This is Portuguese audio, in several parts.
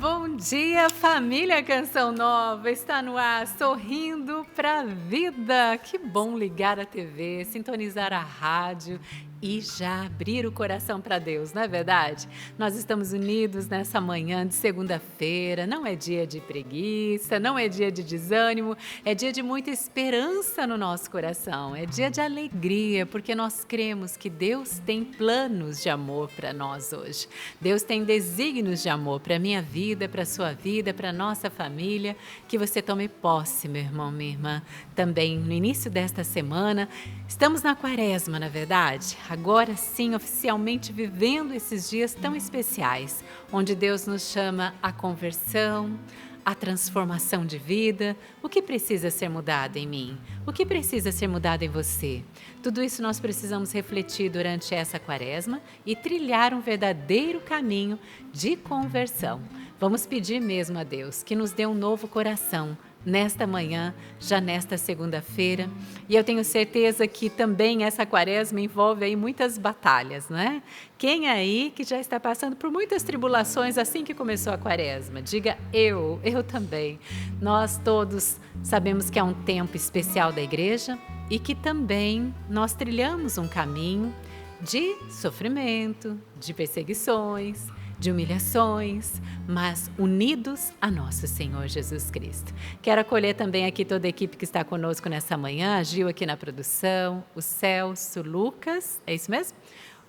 Bom dia, família Canção Nova, está no ar, sorrindo pra vida. Que bom ligar a TV, sintonizar a rádio e já abrir o coração para Deus, não é verdade? Nós estamos unidos nessa manhã de segunda-feira, não é dia de preguiça, não é dia de desânimo, é dia de muita esperança no nosso coração, é dia de alegria, porque nós cremos que Deus tem planos de amor para nós hoje. Deus tem desígnios de amor para a minha vida, para a sua vida, para a nossa família. Que você tome posse, meu irmão, minha irmã. Também no início desta semana, estamos na quaresma, na verdade. Agora sim, oficialmente vivendo esses dias tão especiais, onde Deus nos chama à conversão, a transformação de vida, o que precisa ser mudado em mim, o que precisa ser mudado em você. Tudo isso nós precisamos refletir durante essa quaresma e trilhar um verdadeiro caminho de conversão. Vamos pedir mesmo a Deus que nos dê um novo coração nesta manhã, já nesta segunda-feira. E eu tenho certeza que também essa quaresma envolve aí muitas batalhas, não é? Quem aí que já está passando por muitas tribulações assim que começou a quaresma? Diga eu também. Nós todos sabemos que é um tempo especial da igreja e que também nós trilhamos um caminho de sofrimento, de perseguições, de humilhações, mas unidos a nosso Senhor Jesus Cristo. Quero acolher também aqui toda a equipe que está conosco nessa manhã, a Gil aqui na produção, o Celso, o Lucas, é isso mesmo?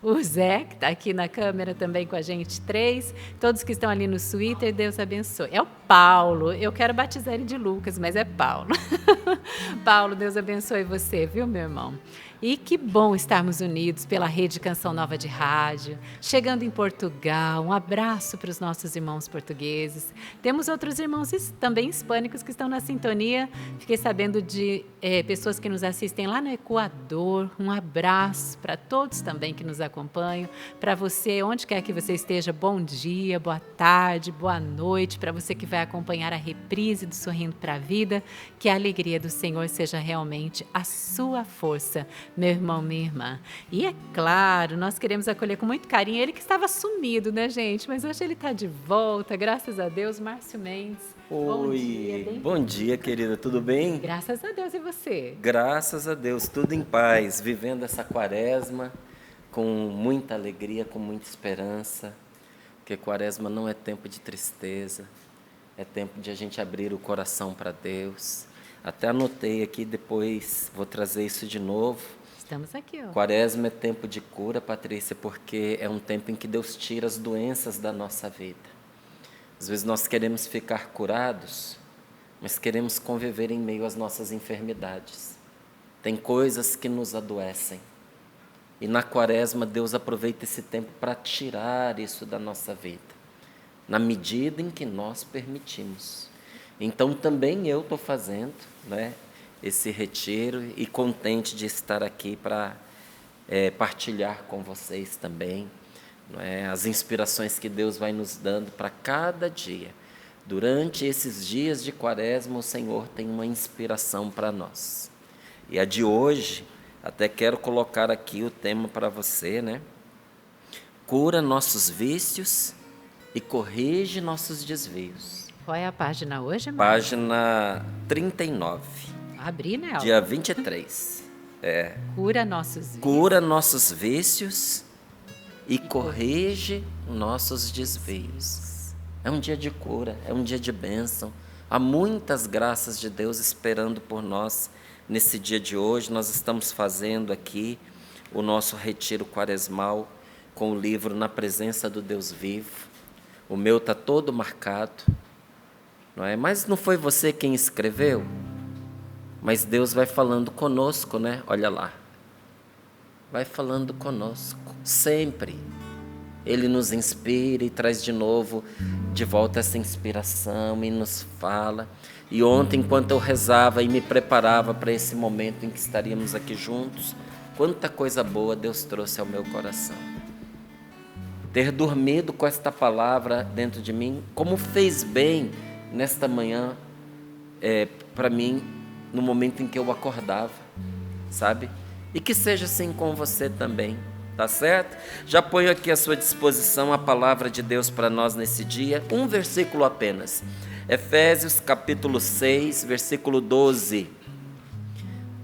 O Zé, que está aqui na câmera também com a gente, 3, todos que estão ali no Twitter, Deus abençoe. É o Paulo, eu quero batizar ele de Lucas, mas é Paulo. Paulo, Deus abençoe você, viu, meu irmão? E que bom estarmos unidos pela Rede Canção Nova de Rádio, chegando em Portugal, um abraço para os nossos irmãos portugueses. Temos outros irmãos também hispânicos que estão na sintonia, fiquei sabendo de pessoas que nos assistem lá no Equador, um abraço para todos também que nos acompanham, para você, onde quer que você esteja, bom dia, boa tarde, boa noite, para você que vai acompanhar a reprise do Sorrindo para a Vida, que a alegria do Senhor seja realmente a sua força, meu irmão, minha irmã. E é claro, nós queremos acolher com muito carinho ele que estava sumido, né, gente? Mas hoje ele está de volta, graças a Deus, Márcio Mendes. Bom dia, bem-vindo. Bom dia, querida, tudo bem? Graças a Deus, e você? Graças a Deus, tudo em paz, vivendo essa quaresma com muita alegria, com muita esperança, porque quaresma não é tempo de tristeza, é tempo de a gente abrir o coração para Deus. Até anotei aqui, depois vou trazer isso de novo. Estamos aqui, ó. Quaresma é tempo de cura, Patrícia, porque é um tempo em que Deus tira as doenças da nossa vida. Às vezes nós queremos ficar curados, mas queremos conviver em meio às nossas enfermidades. Tem coisas que nos adoecem. E na quaresma Deus aproveita esse tempo para tirar isso da nossa vida, na medida em que nós permitimos. Então também eu estou fazendo, né, esse retiro e contente de estar aqui para partilhar com vocês também, não é, as inspirações que Deus vai nos dando para cada dia. Durante esses dias de quaresma, o Senhor tem uma inspiração para nós. E a de hoje, até quero colocar aqui o tema para você, né? Cura nossos vícios e corrige nossos desvios. Qual é a página hoje, Márcio? Página 39. Abri, né? Dia 23. Cura nossos vícios. Cura nossos vícios e corrige nossos desvios. É um dia de cura, é um dia de bênção. Há muitas graças de Deus esperando por nós nesse dia de hoje. Nós estamos fazendo aqui o nosso retiro quaresmal com o livro Na Presença do Deus Vivo. O meu está todo marcado, não é? Mas não foi você quem escreveu? Mas Deus vai falando conosco, né? Olha lá. Vai falando conosco, sempre. Ele nos inspira e traz de novo, de volta essa inspiração e nos fala. E ontem, enquanto eu rezava e me preparava para esse momento em que estaríamos aqui juntos, quanta coisa boa Deus trouxe ao meu coração. Ter dormido com esta palavra dentro de mim, como fez bem nesta manhã, para mim, no momento em que eu acordava, sabe? E que seja assim com você também. tá certo? Já ponho aqui à sua disposição a palavra de Deus para nós nesse dia, um versículo apenas. Efésios capítulo 6, versículo 12.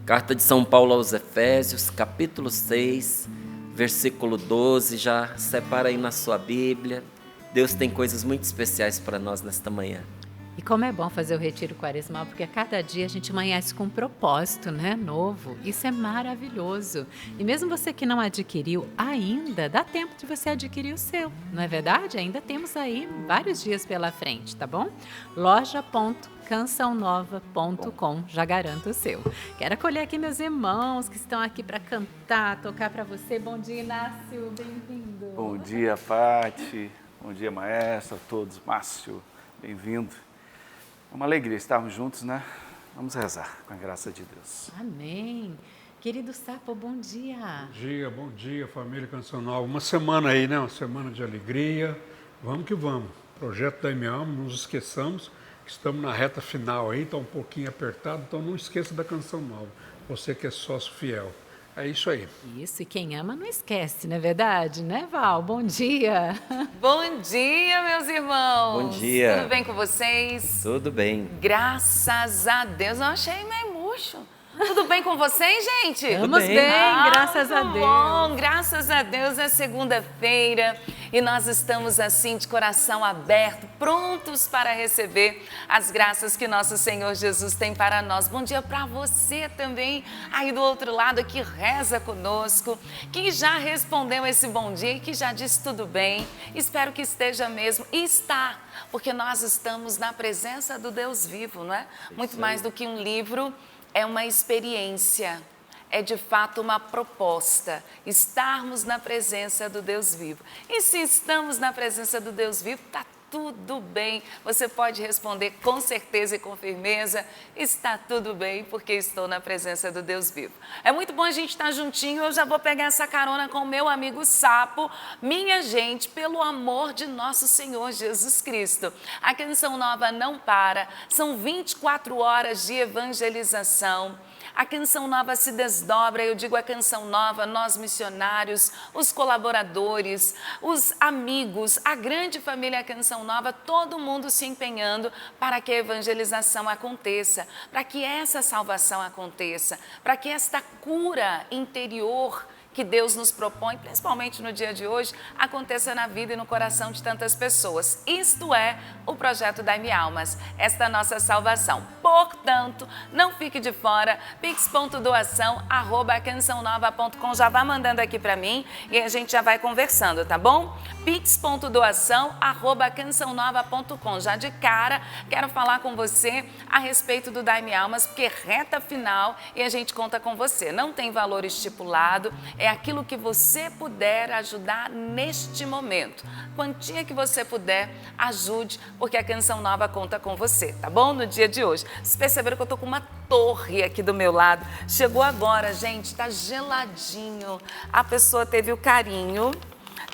Carta de São Paulo aos Efésios, capítulo 6, versículo 12. Já separa aí na sua Bíblia. Deus tem coisas muito especiais para nós nesta manhã. E como é bom fazer o retiro quaresmal, porque a cada dia a gente amanhece com um propósito, né, novo. Isso é maravilhoso. E mesmo você que não adquiriu ainda, dá tempo de você adquirir o seu, não é verdade? Ainda temos aí vários dias pela frente, tá bom? loja.cançãonova.com, já garanto o seu. Quero acolher aqui meus irmãos que estão aqui para cantar, tocar para você. Bom dia, Inácio, bem-vindo. Bom dia, Pati. Bom dia, maestro, a todos. Márcio, bem-vindo. É uma alegria estarmos juntos, né? Vamos rezar com a graça de Deus. Amém. Querido Sapo, bom dia. Bom dia, família Canção Nova. Uma semana aí, né? Uma semana de alegria. Vamos que vamos. Projeto da Minha Alma, não nos esqueçamos que estamos na reta final aí, está um pouquinho apertado, então não esqueça da Canção Nova. Você que é sócio fiel. É isso aí. Isso, e quem ama não esquece, não é verdade, né, Val? Bom dia. Bom dia, meus irmãos. Bom dia. Tudo bem com vocês? Tudo bem. Graças a Deus. Eu achei meio murcho. Tudo bem com vocês, gente? Estamos bem, graças a Deus. Bom, graças a Deus é segunda-feira e nós estamos assim de coração aberto, prontos para receber as graças que nosso Senhor Jesus tem para nós. Bom dia para você também, aí do outro lado que reza conosco, que já respondeu esse bom dia e que já disse tudo bem. Espero que esteja mesmo e está, porque nós estamos na presença do Deus vivo, não é? Muito mais do que um livro. É uma experiência, é de fato uma proposta, estarmos na presença do Deus vivo. E se estamos na presença do Deus vivo, está tudo bem. Você pode responder com certeza e com firmeza, está tudo bem, porque estou na presença do Deus vivo. É muito bom a gente estar juntinho, eu já vou pegar essa carona com o meu amigo Sapo. Minha gente, pelo amor de nosso Senhor Jesus Cristo, a Canção Nova não para, são 24 horas de evangelização. A Canção Nova se desdobra, eu digo a Canção Nova, nós missionários, os colaboradores, os amigos, a grande família Canção Nova, todo mundo se empenhando para que a evangelização aconteça, para que essa salvação aconteça, para que esta cura interior que Deus nos propõe, principalmente no dia de hoje, aconteça na vida e no coração de tantas pessoas. Isto é o projeto Dai-me Almas, esta nossa salvação. Portanto, não fique de fora, pix.doação@cançãonova.com, já vá mandando aqui para mim e a gente já vai conversando, tá bom? pix.doação@cançãonova.com. Já de cara, quero falar com você a respeito do Dai-me Almas, porque reta final e a gente conta com você. Não tem valor estipulado, é aquilo que você puder ajudar neste momento. Quantia que você puder, ajude, porque a Canção Nova conta com você, tá bom? No dia de hoje. Vocês perceberam que eu tô com uma torre aqui do meu lado. Chegou agora, gente, tá geladinho. A pessoa teve o carinho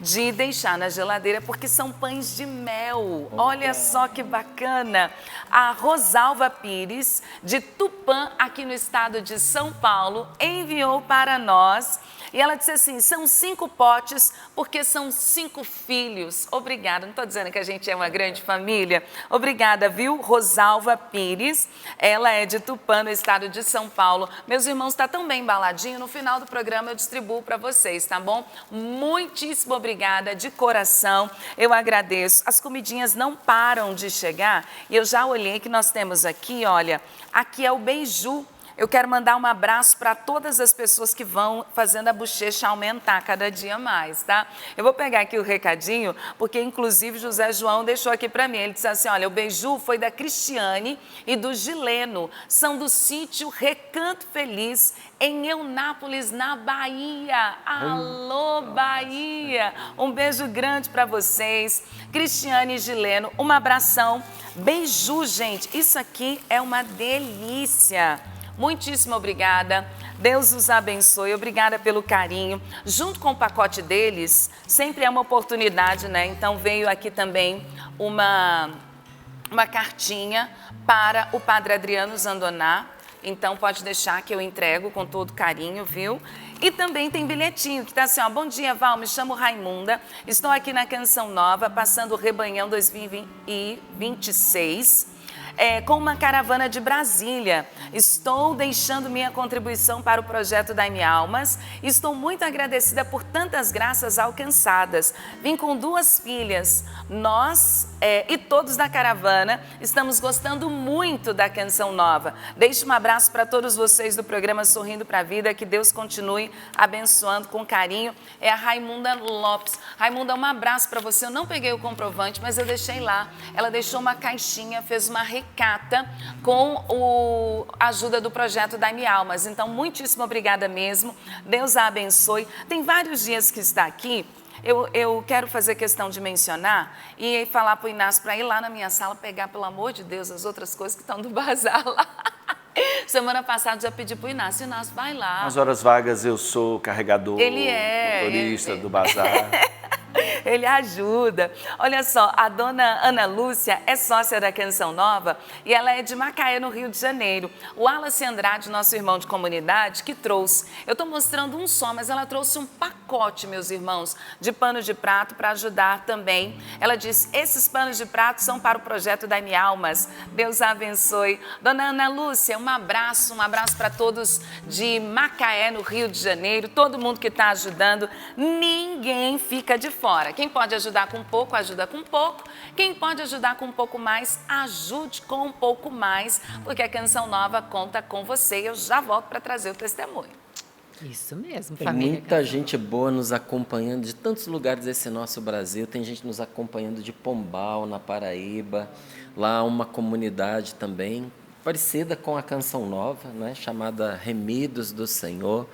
de deixar na geladeira, porque são pães de mel. Olha só que bacana. A Rosalva Pires, de Tupã, aqui no estado de São Paulo, enviou para nós. E ela disse assim, são 5 potes, porque são 5 filhos. Obrigada, não estou dizendo que a gente é uma grande família. Obrigada, viu, Rosalva Pires. Ela é de Tupã, no estado de São Paulo. Meus irmãos, está tão bem embaladinho, no final do programa eu distribuo para vocês, tá bom? Muitíssimo obrigada, de coração, eu agradeço. As comidinhas não param de chegar e eu já olhei que nós temos aqui, olha, aqui é o beiju. Eu quero mandar um abraço para todas as pessoas que vão fazendo a bochecha aumentar cada dia mais, tá? Eu vou pegar aqui o recadinho, porque inclusive José João deixou aqui para mim. Ele disse assim, olha, o beiju foi da Cristiane e do Gileno. São do sítio Recanto Feliz, em Eunápolis, na Bahia. Alô, Bahia! Um beijo grande para vocês. Cristiane e Gileno, um abração. Beiju, gente, isso aqui é uma delícia. Muitíssimo obrigada, Deus os abençoe, obrigada pelo carinho. Junto com o pacote deles, sempre é uma oportunidade, né? Então veio aqui também uma cartinha para o Padre Adriano Zandoná, Então pode deixar que eu entrego com todo carinho, viu? E também tem bilhetinho que tá assim, ó: bom dia, Val, me chamo Raimunda, estou aqui na Canção Nova, passando o Rebanhão 2026. Com uma caravana de Brasília. Estou deixando minha contribuição para o projeto Dai-me Almas. Estou muito agradecida por tantas graças alcançadas. Vim com 2 filhas. Nós e todos da caravana estamos gostando muito da Canção Nova. Deixo um abraço para todos vocês do programa Sorrindo para a Vida. Que Deus continue abençoando com carinho. É a Raimunda Lopes. Raimunda, um abraço para você. Eu não peguei o comprovante, mas eu deixei lá. Ela deixou uma caixinha, fez uma recata com a ajuda do projeto Dai-me Almas. Então, muitíssimo obrigada mesmo. Deus a abençoe. Tem vários dias que está aqui. Eu quero fazer questão de mencionar e falar para o Inácio para ir lá na minha sala pegar, pelo amor de Deus, as outras coisas que estão do bazar lá. Semana passada já pedi para o Inácio, vai lá. Nas horas vagas eu sou carregador, motorista do bazar. Ele ajuda. Olha só, a dona Ana Lúcia é sócia da Canção Nova e ela é de Macaé, no Rio de Janeiro. O Wallace Andrade, nosso irmão de comunidade, que trouxe. Eu estou mostrando um só, mas ela trouxe um pacote, meus irmãos, de panos de prato para ajudar também. Ela disse: esses panos de prato são para o projeto Dai-me Almas. Deus a abençoe. Dona Ana Lúcia, um abraço para todos de Macaé, no Rio de Janeiro, todo mundo que está ajudando. Ninguém fica de fora. Quem pode ajudar com pouco, ajuda com pouco. Quem pode ajudar com um pouco mais, ajude com um pouco mais, porque a Canção Nova conta com você. Eu já volto para trazer o testemunho. Isso mesmo, Tem família. muita gente boa nos acompanhando de tantos lugares desse nosso Brasil. Tem gente nos acompanhando de Pombal, na Paraíba. Lá uma comunidade também parecida com a Canção Nova, né, chamada Remidos do Senhor.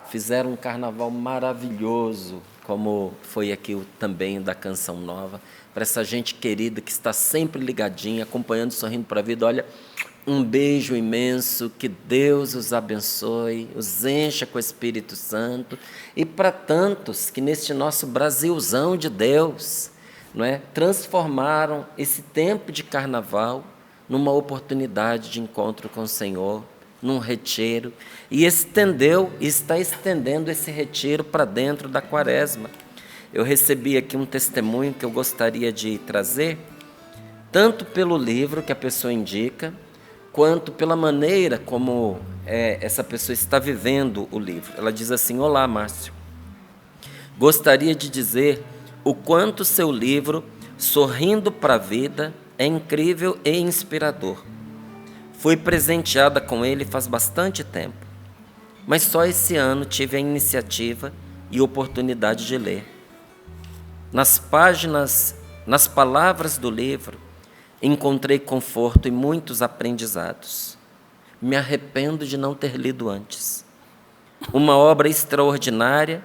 Fizeram um carnaval maravilhoso, como foi aqui também da Canção Nova, para essa gente querida que está sempre ligadinha, acompanhando, sorrindo para a vida. Olha, um beijo imenso, que Deus os abençoe, os encha com o Espírito Santo. E para tantos que neste nosso Brasilzão de Deus, não é, transformaram esse tempo de carnaval numa oportunidade de encontro com o Senhor, num retiro, e está estendendo esse retiro para dentro da Quaresma. Eu recebi aqui um testemunho que eu gostaria de trazer, tanto pelo livro que a pessoa indica, quanto pela maneira como essa pessoa está vivendo o livro. Ela diz assim: olá, Márcio, gostaria de dizer o quanto seu livro, Sorrindo para a Vida, é incrível e inspirador. Fui presenteada com ele faz bastante tempo, mas só esse ano tive a iniciativa e oportunidade de ler. Nas palavras do livro, encontrei conforto e muitos aprendizados. Me arrependo de não ter lido antes. Uma obra extraordinária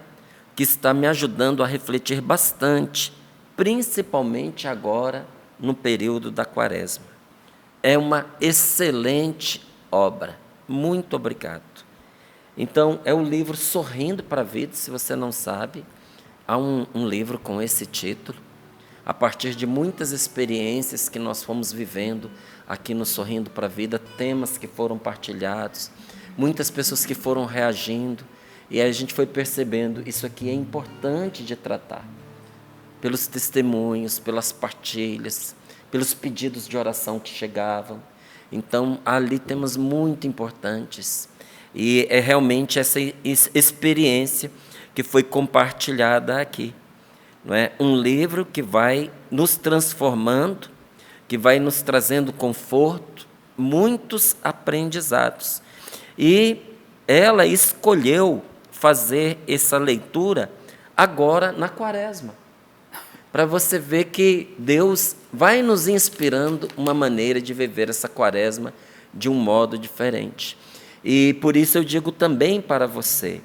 que está me ajudando a refletir bastante, principalmente agora no período da Quaresma. É uma excelente obra. Muito obrigado. Então, é o livro Sorrindo para a Vida. Se você não sabe, há um livro com esse título, a partir de muitas experiências que nós fomos vivendo aqui no Sorrindo para a Vida, temas que foram partilhados, muitas pessoas que foram reagindo, e aí a gente foi percebendo, isso aqui é importante de tratar, pelos testemunhos, pelas partilhas, pelos pedidos de oração que chegavam. Então, ali temas muito importantes. E é realmente essa experiência que foi compartilhada aqui. Não é? Um livro que vai nos transformando, que vai nos trazendo conforto, muitos aprendizados. E ela escolheu fazer essa leitura agora na Quaresma, para você ver que Deus vai nos inspirando uma maneira de viver essa Quaresma de um modo diferente. E por isso eu digo também para você,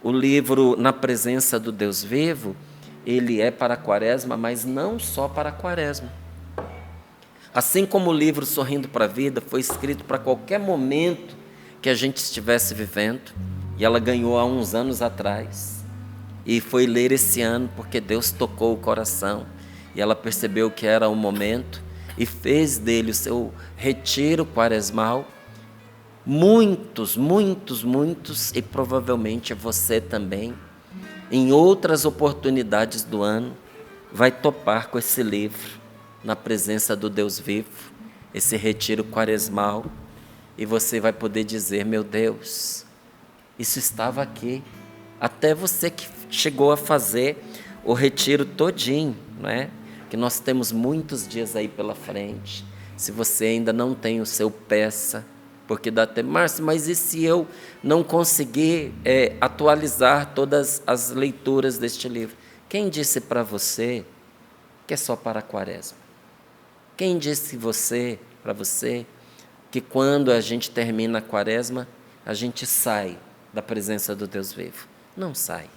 o livro Na Presença do Deus Vivo, ele é para a Quaresma, mas não só para a Quaresma. Assim como o livro Sorrindo para a Vida foi escrito para qualquer momento que a gente estivesse vivendo, e ela ganhou há uns anos atrás, e foi ler esse ano porque Deus tocou o coração e ela percebeu que era o momento e fez dele o seu retiro quaresmal. muitos, muitos, muitos, e provavelmente você também, em outras oportunidades do ano, vai topar com esse livro, na presença do Deus vivo, esse retiro quaresmal, e você vai poder dizer: meu Deus, isso estava aqui. Até você que chegou a fazer o retiro todinho, não é? Que nós temos muitos dias aí pela frente. Se você ainda não tem o seu, peça, porque dá tempo. Márcio, mas e se eu não conseguir atualizar todas as leituras deste livro? Quem disse para você que é só para a quaresma? Quem disse para você que quando a gente termina a quaresma, a gente sai da presença do Deus vivo? Não sai.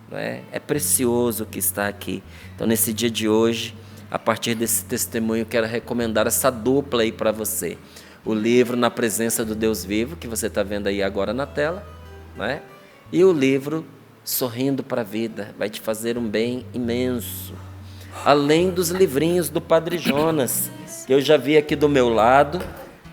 Não é? É precioso o que está aqui. Então, nesse dia de hoje, a partir desse testemunho, quero recomendar essa dupla aí para você. O livro Na Presença do Deus Vivo, que você está vendo aí agora na tela, não é? E o livro Sorrindo para a Vida, vai te fazer um bem imenso. Além dos livrinhos do Padre Jonas, que eu já vi aqui do meu lado,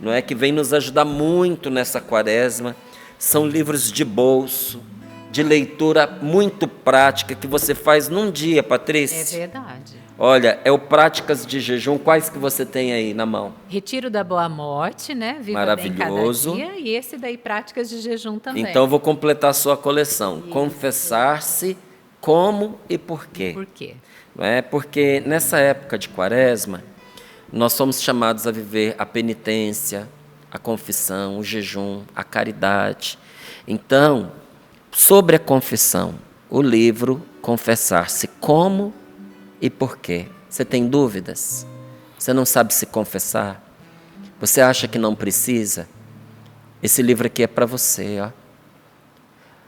não é? Que vem nos ajudar muito nessa quaresma. São livros de bolso, de leitura muito prática, que você faz num dia, Patrícia. É verdade. Olha, é o Práticas de Jejum. Quais que você tem aí na mão? Retiro da Boa Morte, né? Viva Maravilhoso. Bem Cada Dia, e esse daí, Práticas de Jejum também. Então, eu vou completar a sua coleção. Isso. Confessar-se como e por quê. Por quê? Não é? Porque nessa época de quaresma, nós somos chamados a viver a penitência, a confissão, o jejum, a caridade. Então, sobre a confissão, o livro Confessar-se como e por quê. Você tem dúvidas? Você não sabe se confessar? Você acha que não precisa? Esse livro aqui é para você, ó.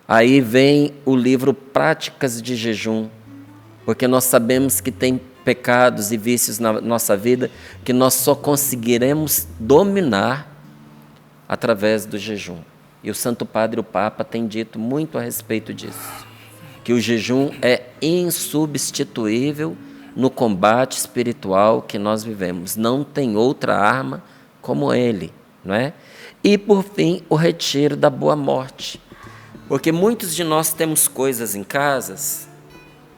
Aí vem o livro Práticas de Jejum, porque nós sabemos que tem pecados e vícios na nossa vida que nós só conseguiremos dominar através do jejum. E o Santo Padre, o Papa, tem dito muito a respeito disso, que o jejum é insubstituível no combate espiritual que nós vivemos. Não tem outra arma como ele, não é? E, por fim, o retiro da Boa Morte. Porque muitos de nós temos coisas em casas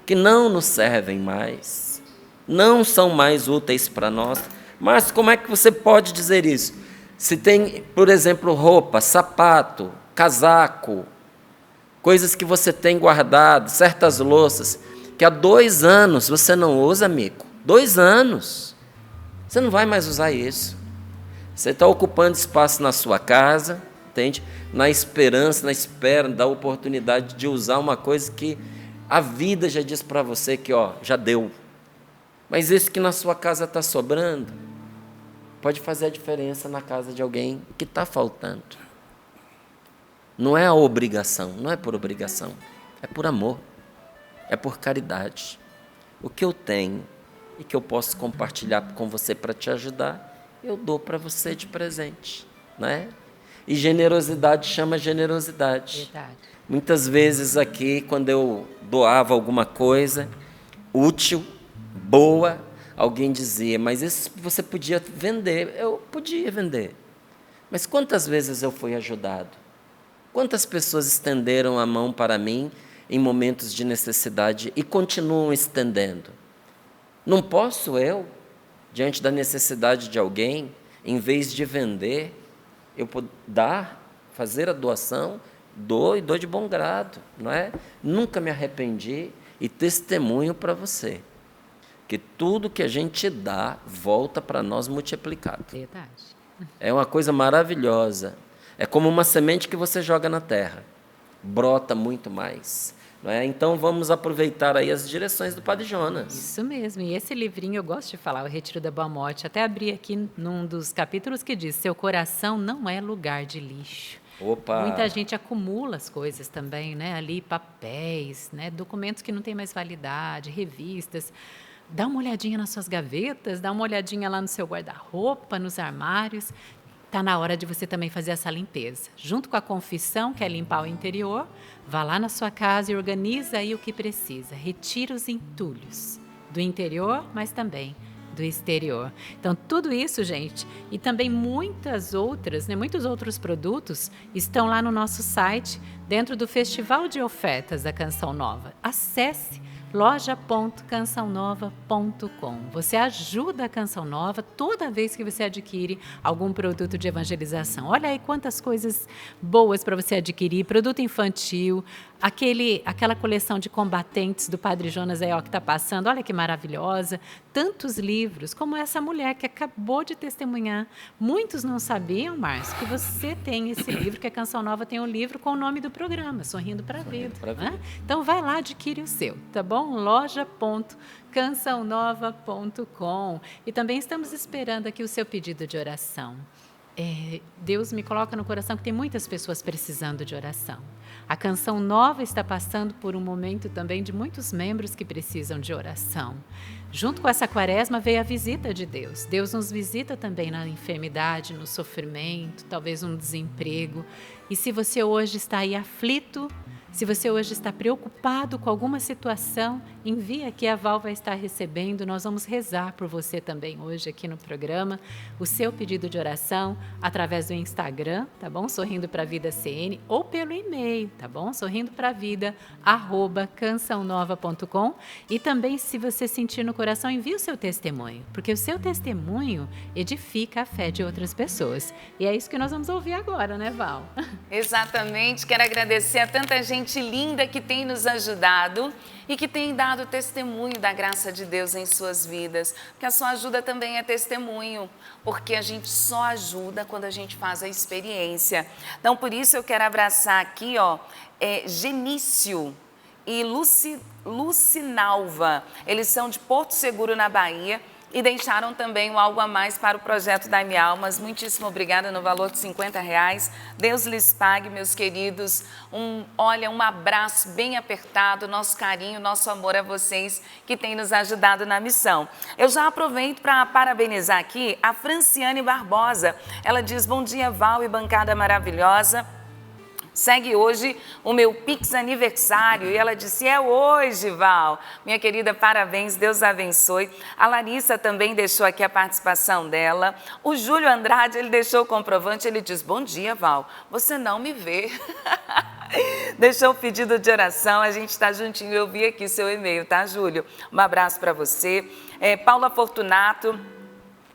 que não nos servem mais, não são mais úteis para nós. Mas como é que você pode dizer isso? Se tem, por exemplo, roupa, sapato, casaco, coisas que você tem guardado, certas louças, que há 2 anos você não usa, amigo. 2 anos. Você não vai mais usar isso. Você está ocupando espaço na sua casa, entende? Na esperança, na espera da oportunidade de usar uma coisa que a vida já diz para você que, ó, já deu. Mas isso que na sua casa está sobrando, pode fazer a diferença na casa de alguém que está faltando. Não é a obrigação, não é por obrigação, é por amor, é por caridade. O que eu tenho e que eu posso compartilhar com você para te ajudar, eu dou para você de presente, né? E generosidade chama generosidade. Verdade. Muitas vezes aqui, quando eu doava alguma coisa útil, boa, alguém dizia: mas isso você podia vender. Eu podia vender. Mas quantas vezes eu fui ajudado? Quantas pessoas estenderam a mão para mim em momentos de necessidade e continuam estendendo? Não posso eu, diante da necessidade de alguém, em vez de vender, eu dar, fazer a doação, dou e dou de bom grado, não é? Nunca me arrependi e testemunho para você que tudo que a gente dá volta para nós multiplicado. Verdade. É uma coisa maravilhosa. É como uma semente que você joga na terra, brota muito mais. Não é? Então vamos aproveitar aí as direções do Padre Jonas. Isso mesmo, e esse livrinho eu gosto de falar, o Retiro da Boa Morte. Até abri aqui num dos capítulos que diz: seu coração não é lugar de lixo. Opa. Muita gente acumula as coisas também, né? Ali papéis, né? Documentos que não têm mais validade, revistas. Dá uma olhadinha nas suas gavetas, dá uma olhadinha lá no seu guarda-roupa, nos armários. Está na hora de você também fazer essa limpeza. Junto com a confissão, que é limpar o interior, vá lá na sua casa e organiza aí o que precisa. Retira os entulhos do interior, mas também do exterior. Então, tudo isso, gente, e também muitos outros produtos estão lá no nosso site, dentro do Festival de Ofertas da Canção Nova. Acesse loja.cançãonova.com. Você ajuda a Canção Nova toda vez que você adquire algum produto de evangelização. Olha aí quantas coisas boas para você adquirir, produto infantil, aquela coleção de combatentes do Padre Jonas aí, ó, que está passando, olha que maravilhosa, tantos livros, como essa mulher que acabou de testemunhar. Muitos não sabiam, Márcio, que você tem esse livro, que a Canção Nova tem um livro com o nome do programa, Sorrindo para a Vida. Né? Então, vai lá, adquire o seu, tá bom? loja.cançãonova.com. E também estamos esperando aqui o seu pedido de oração. Deus me coloca no coração que tem muitas pessoas precisando de oração. A Canção Nova está passando por um momento também de muitos membros que precisam de oração. Junto com essa quaresma veio a visita de Deus. Deus nos visita também na enfermidade, no sofrimento, talvez um desemprego. E se você hoje está aí aflito, se você hoje está preocupado com alguma situação, envie aqui, a Val vai estar recebendo. Nós vamos rezar por você também hoje aqui no programa. O seu pedido de oração através do Instagram, tá bom? Sorrindo para a Vida CN, ou pelo e-mail, tá bom? sorrindopravida@cançãonova.com. E também, se você sentir no coração, envie o seu testemunho, porque o seu testemunho edifica a fé de outras pessoas. E é isso que nós vamos ouvir agora, né, Val? Exatamente. Quero agradecer a tanta gente linda que tem nos ajudado e que tem dado testemunho da graça de Deus em suas vidas. Porque a sua ajuda também é testemunho, porque a gente só ajuda quando a gente faz a experiência. Então, por isso eu quero abraçar aqui, Genício e Lucinalva. Eles são de Porto Seguro, na Bahia, e deixaram também um algo a mais para o projeto Dai-me Almas. Muitíssimo obrigada, no valor de R$50. Deus lhes pague, meus queridos. Um abraço bem apertado, nosso carinho, nosso amor a vocês que têm nos ajudado na missão. Eu já aproveito para parabenizar aqui a Franciane Barbosa. Ela diz: bom dia, Val e bancada maravilhosa. Segue hoje o meu Pix aniversário. E ela disse: é hoje, Val. Minha querida, parabéns, Deus abençoe. A Larissa também deixou aqui a participação dela. O Júlio Andrade, ele deixou o comprovante, ele diz: bom dia, Val, você não me vê. Deixou o pedido de oração, a gente está juntinho. Eu vi aqui seu e-mail, tá, Júlio? Um abraço para você. Paula Fortunato,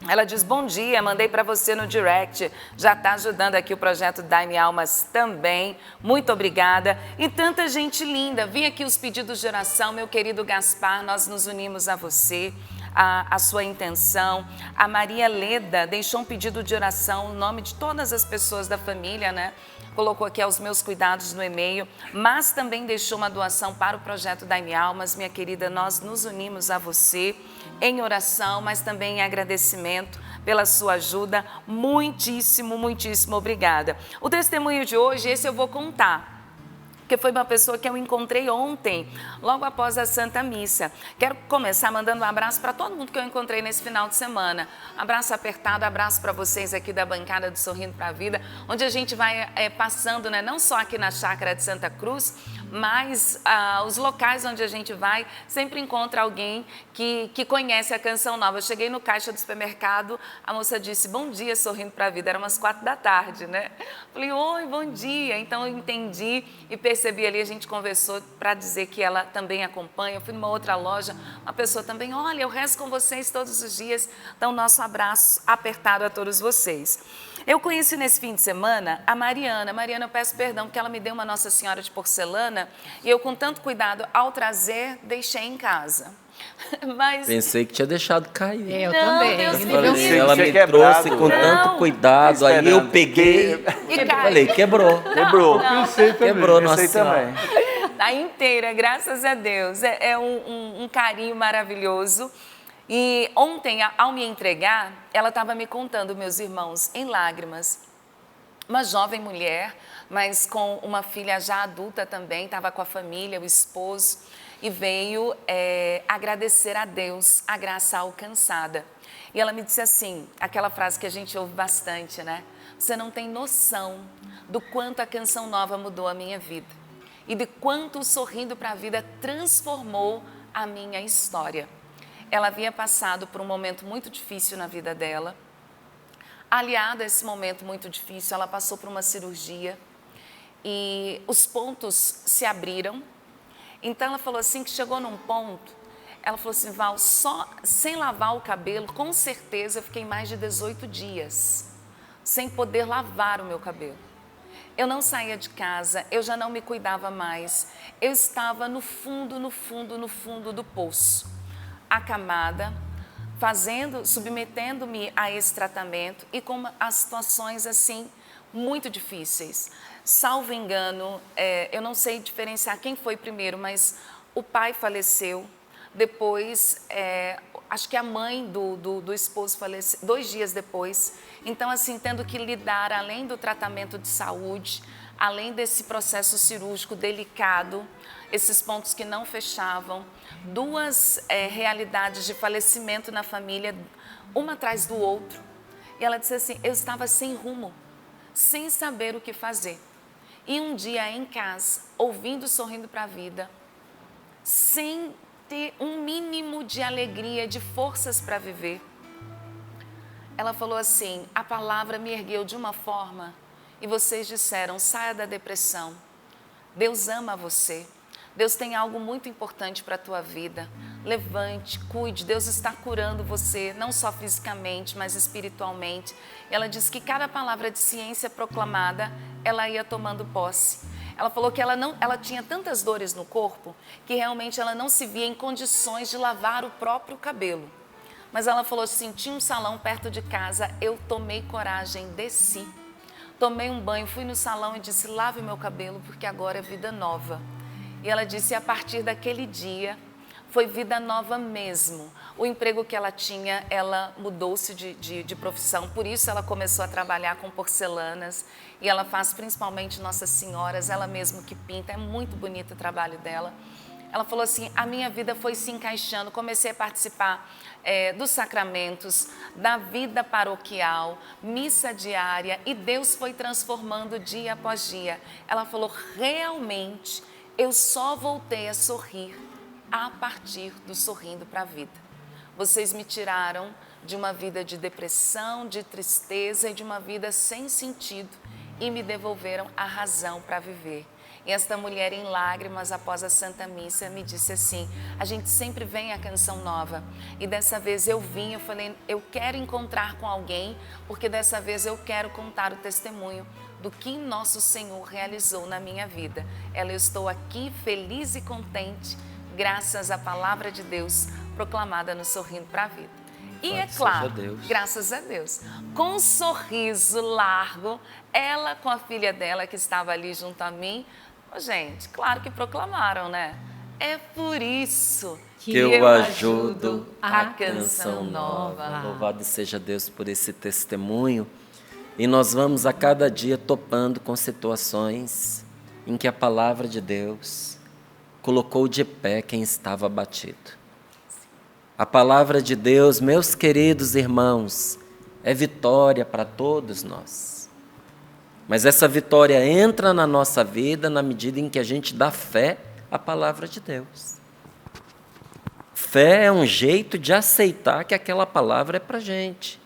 ela diz: bom dia, mandei para você no direct, já está ajudando aqui o projeto Dai-me Almas também, muito obrigada. E tanta gente linda, vi aqui os pedidos de oração, meu querido Gaspar, nós nos unimos a você, a sua intenção. A Maria Leda deixou um pedido de oração, em nome de todas as pessoas da família, né? Colocou aqui aos meus cuidados no e-mail, mas também deixou uma doação para o projeto Dai-me Almas. Minha querida, nós nos unimos a você em oração, mas também em agradecimento pela sua ajuda. Muitíssimo, muitíssimo obrigada. O testemunho de hoje, esse eu vou contar, porque foi uma pessoa que eu encontrei ontem, logo após a Santa Missa. Quero começar mandando um abraço para todo mundo que eu encontrei nesse final de semana. Abraço apertado, abraço para vocês aqui da bancada do Sorrindo para a Vida, onde a gente vai passando, né, não só aqui na Chácara de Santa Cruz, mas os locais onde a gente vai, sempre encontra alguém que conhece a Canção Nova. Eu cheguei no caixa do supermercado, a moça disse: bom dia, Sorrindo para a Vida. Era umas 4h, né? Falei: oi, bom dia. Então eu entendi e percebi ali, a gente conversou para dizer que ela também acompanha. Eu fui numa outra loja, uma pessoa também: olha, eu rezo com vocês todos os dias. Então, nosso abraço apertado a todos vocês. Eu conheci nesse fim de semana a Mariana. Mariana, eu peço perdão porque ela me deu uma Nossa Senhora de porcelana e eu, com tanto cuidado, ao trazer, deixei em casa. Mas... pensei que tinha deixado cair. Eu também. Deus me livre. Ela me trouxe com tanto cuidado, aí eu peguei e falei: quebrou. Quebrou. Quebrou, Nossa Senhora. Tá inteira, graças a Deus. É um carinho maravilhoso. E ontem, ao me entregar, ela estava me contando, meus irmãos, em lágrimas, uma jovem mulher, mas com uma filha já adulta também, estava com a família, o esposo, e veio agradecer a Deus a graça alcançada. E ela me disse assim, aquela frase que a gente ouve bastante, né? Você não tem noção do quanto a Canção Nova mudou a minha vida e de quanto o Sorrindo para a Vida transformou a minha história. ela havia passado por um momento muito difícil na vida dela. Aliada a esse momento muito difícil, ela passou por uma cirurgia e os pontos se abriram. Então ela falou assim que chegou num ponto, ela falou assim, Val, só sem lavar o cabelo, com certeza eu fiquei mais de 18 dias sem poder lavar o meu cabelo. Eu não saía de casa, eu já não me cuidava mais, eu estava no fundo do poço, acamada, submetendo-me a esse tratamento e com as situações assim muito difíceis. Salvo engano, eu não sei diferenciar quem foi primeiro, mas o pai faleceu, depois acho que a mãe do esposo faleceu 2 dias depois. Então, assim, tendo que lidar, além do tratamento de saúde, além desse processo cirúrgico delicado, esses pontos que não fechavam, 2 realidades de falecimento na família, uma atrás do outro. E ela disse assim, eu estava sem rumo, sem saber o que fazer. E um dia em casa, ouvindo Sorrindo para a Vida, sem ter um mínimo de alegria, de forças para viver, ela falou assim, a palavra me ergueu de uma forma e vocês disseram, saia da depressão, Deus ama você, Deus tem algo muito importante para a tua vida, levante, cuide, Deus está curando você, não só fisicamente, mas espiritualmente. Ela disse que cada palavra de ciência proclamada, ela ia tomando posse. Ela falou que ela tinha tantas dores no corpo que realmente ela não se via em condições de lavar o próprio cabelo. Mas ela falou assim, tinha um salão perto de casa, eu tomei coragem, desci, tomei um banho, fui no salão e disse, lave meu cabelo porque agora é vida nova. E ela disse, a partir daquele dia, foi vida nova mesmo. O emprego que ela tinha, ela mudou-se de profissão, por isso ela começou a trabalhar com porcelanas e ela faz principalmente Nossas Senhoras, ela mesma que pinta, é muito bonito o trabalho dela. Ela falou assim, a minha vida foi se encaixando, comecei a participar dos sacramentos, da vida paroquial, missa diária e Deus foi transformando dia após dia. Ela falou, realmente, eu só voltei a sorrir a partir do Sorrindo para a Vida. Vocês me tiraram de uma vida de depressão, de tristeza e de uma vida sem sentido e me devolveram a razão para viver. E esta mulher em lágrimas após a Santa Missa me disse assim, a gente sempre vem à Canção Nova e dessa vez eu vim, eu falei, eu quero encontrar com alguém porque dessa vez eu quero contar o testemunho do que nosso Senhor realizou na minha vida. Eu estou aqui feliz e contente graças à palavra de Deus proclamada no Sorrindo para a Vida. E é claro, graças a Deus, com um sorriso largo, ela com a filha dela que estava ali junto a mim, gente, claro que proclamaram, né? É por isso que eu ajudo a Canção Nova. Louvado seja Deus por esse testemunho. E nós vamos a cada dia topando com situações em que a palavra de Deus colocou de pé quem estava abatido. A palavra de Deus, meus queridos irmãos, é vitória para todos nós. Mas essa vitória entra na nossa vida na medida em que a gente dá fé à palavra de Deus. Fé é um jeito de aceitar que aquela palavra é para a gente.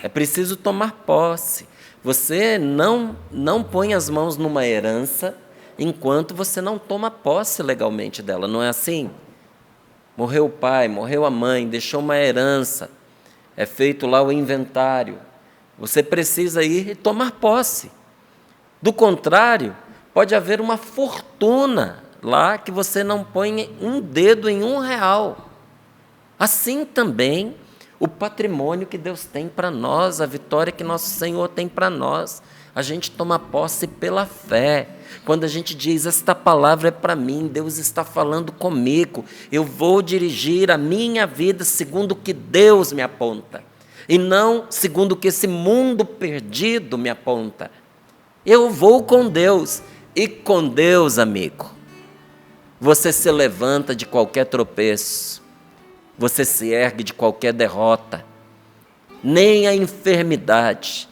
É preciso tomar posse. Você não põe as mãos numa herança enquanto você não toma posse legalmente dela, não é assim? Morreu o pai, morreu a mãe, deixou uma herança, é feito lá o inventário. Você precisa ir e tomar posse. Do contrário, pode haver uma fortuna lá que você não põe um dedo em R$1. Assim também o patrimônio que Deus tem para nós, a vitória que nosso Senhor tem para nós. A gente toma posse pela fé. Quando a gente diz, esta palavra é para mim, Deus está falando comigo, eu vou dirigir a minha vida segundo o que Deus me aponta, e não segundo o que esse mundo perdido me aponta. Eu vou com Deus, e com Deus, amigo, você se levanta de qualquer tropeço, você se ergue de qualquer derrota, nem a enfermidade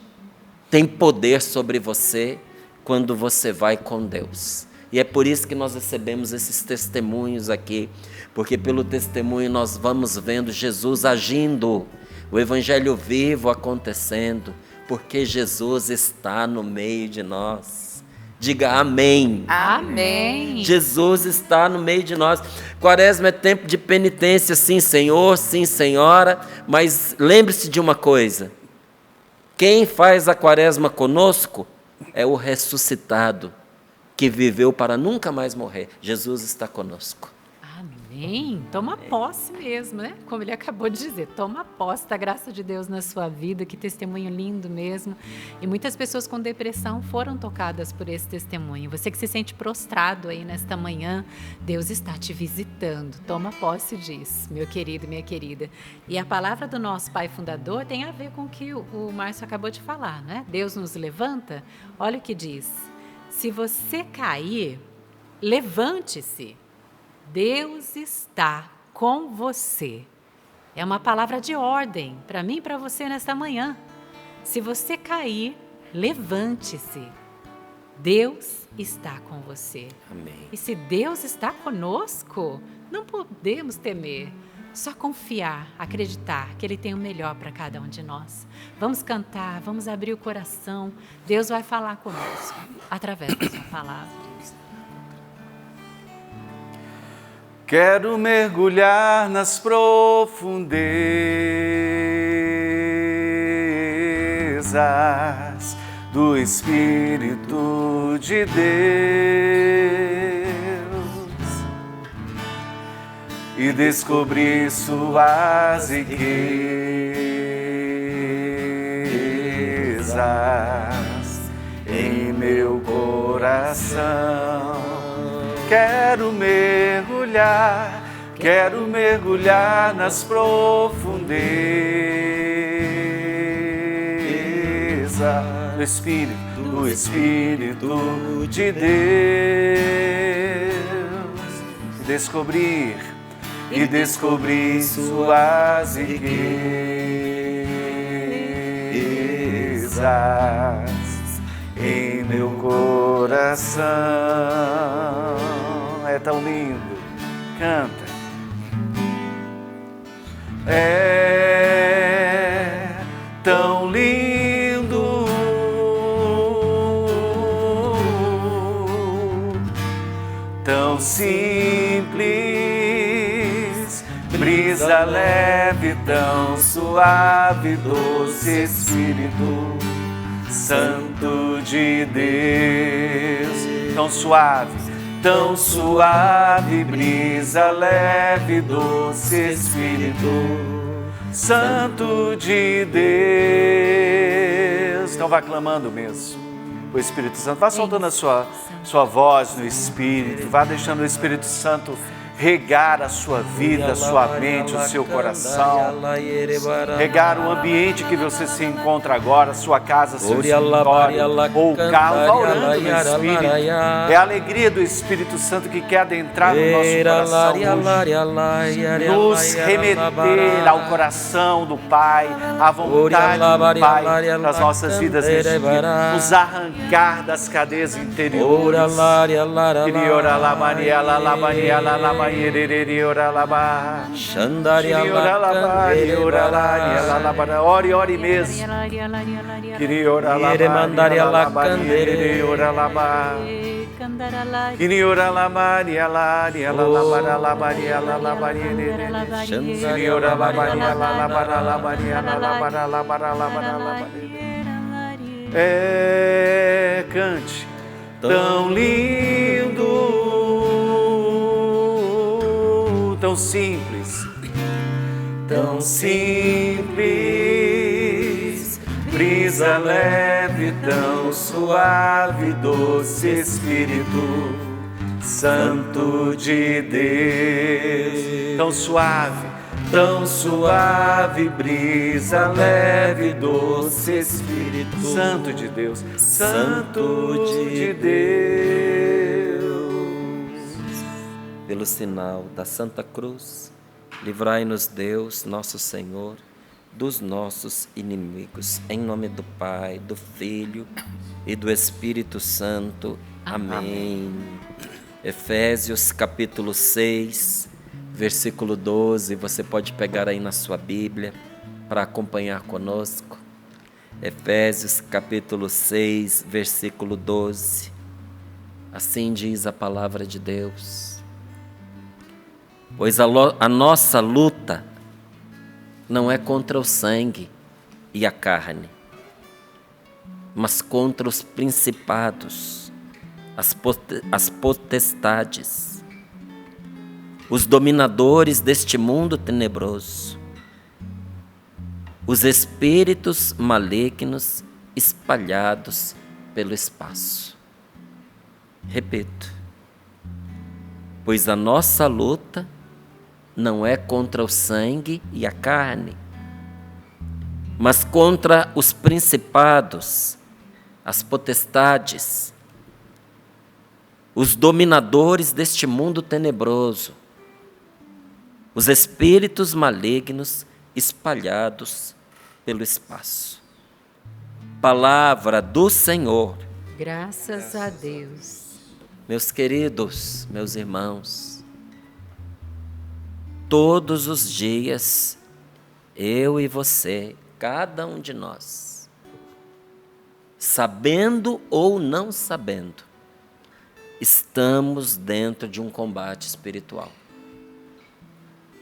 tem poder sobre você quando você vai com Deus. E é por isso que nós recebemos esses testemunhos aqui, porque pelo testemunho nós vamos vendo Jesus agindo, o Evangelho vivo acontecendo, porque Jesus está no meio de nós. Diga amém. Amém. Jesus está no meio de nós. Quaresma é tempo de penitência, sim, Senhor, sim, Senhora, mas lembre-se de uma coisa: quem faz a quaresma conosco é o ressuscitado, que viveu para nunca mais morrer. Jesus está conosco. Amém. Toma posse mesmo, né? Como ele acabou de dizer, toma posse da graça de Deus na sua vida. Que testemunho lindo mesmo. E muitas pessoas com depressão foram tocadas por esse testemunho. Você que se sente prostrado aí nesta manhã, Deus está te visitando. Toma posse disso, meu querido, minha querida. E a palavra do nosso Pai Fundador tem a ver com o que o Márcio acabou de falar, né? Deus nos levanta. Olha o que diz: se você cair, levante-se. Deus está com você. É uma palavra de ordem para mim e para você nesta manhã. Se você cair, levante-se. Deus está com você. Amém. E se Deus está conosco, não podemos temer. Só confiar, acreditar que Ele tem o melhor para cada um de nós. Vamos cantar, vamos abrir o coração. Deus vai falar conosco através da sua palavra. Quero mergulhar nas profundezas do Espírito de Deus e descobrir suas riquezas em meu coração. Quero mergulhar nas profundezas do Espírito de Deus e descobrir suas riquezas em meu coração. É tão lindo, canta. É tão lindo, tão simples, brisa leve, tão suave, doce Espírito Santo de Deus, tão suave, brisa leve, doce Espírito Santo de Deus. Então vai clamando mesmo o Espírito Santo, vá soltando a sua voz no Espírito, vá deixando o Espírito Santo regar a sua vida, a sua mente, o seu coração, regar o ambiente que você se encontra agora, sua casa, seu escritório ou carro, vá orando no Espírito. É a alegria do Espírito Santo que quer adentrar no nosso coração hoje, nos remeter ao coração do Pai, à vontade do Pai nas nossas vidas neste dia, nos arrancar das cadeias interiores. Ore mesmo. Cante. Tão lindo, tão simples, brisa leve, tão suave, doce Espírito Santo de Deus. Tão suave, brisa leve, doce Espírito Santo de Deus, Santo de Deus. Pelo sinal da Santa Cruz, livrai-nos Deus, nosso Senhor, dos nossos inimigos. Em nome do Pai, do Filho e do Espírito Santo. Amém. Efésios capítulo 6, versículo 12. Você pode pegar aí na sua Bíblia para acompanhar conosco. Efésios capítulo 6, versículo 12. Assim diz a palavra de Deus. Pois a nossa luta não é contra o sangue e a carne, mas contra os principados, as potestades, os dominadores deste mundo tenebroso, os espíritos malignos espalhados pelo espaço. Repito, pois a nossa luta não é contra o sangue e a carne, mas contra os principados, as potestades, os dominadores deste mundo tenebroso, os espíritos malignos espalhados pelo espaço. Palavra do Senhor. Graças a Deus. Meus queridos, meus irmãos, todos os dias, eu e você, cada um de nós, sabendo ou não sabendo, estamos dentro de um combate espiritual.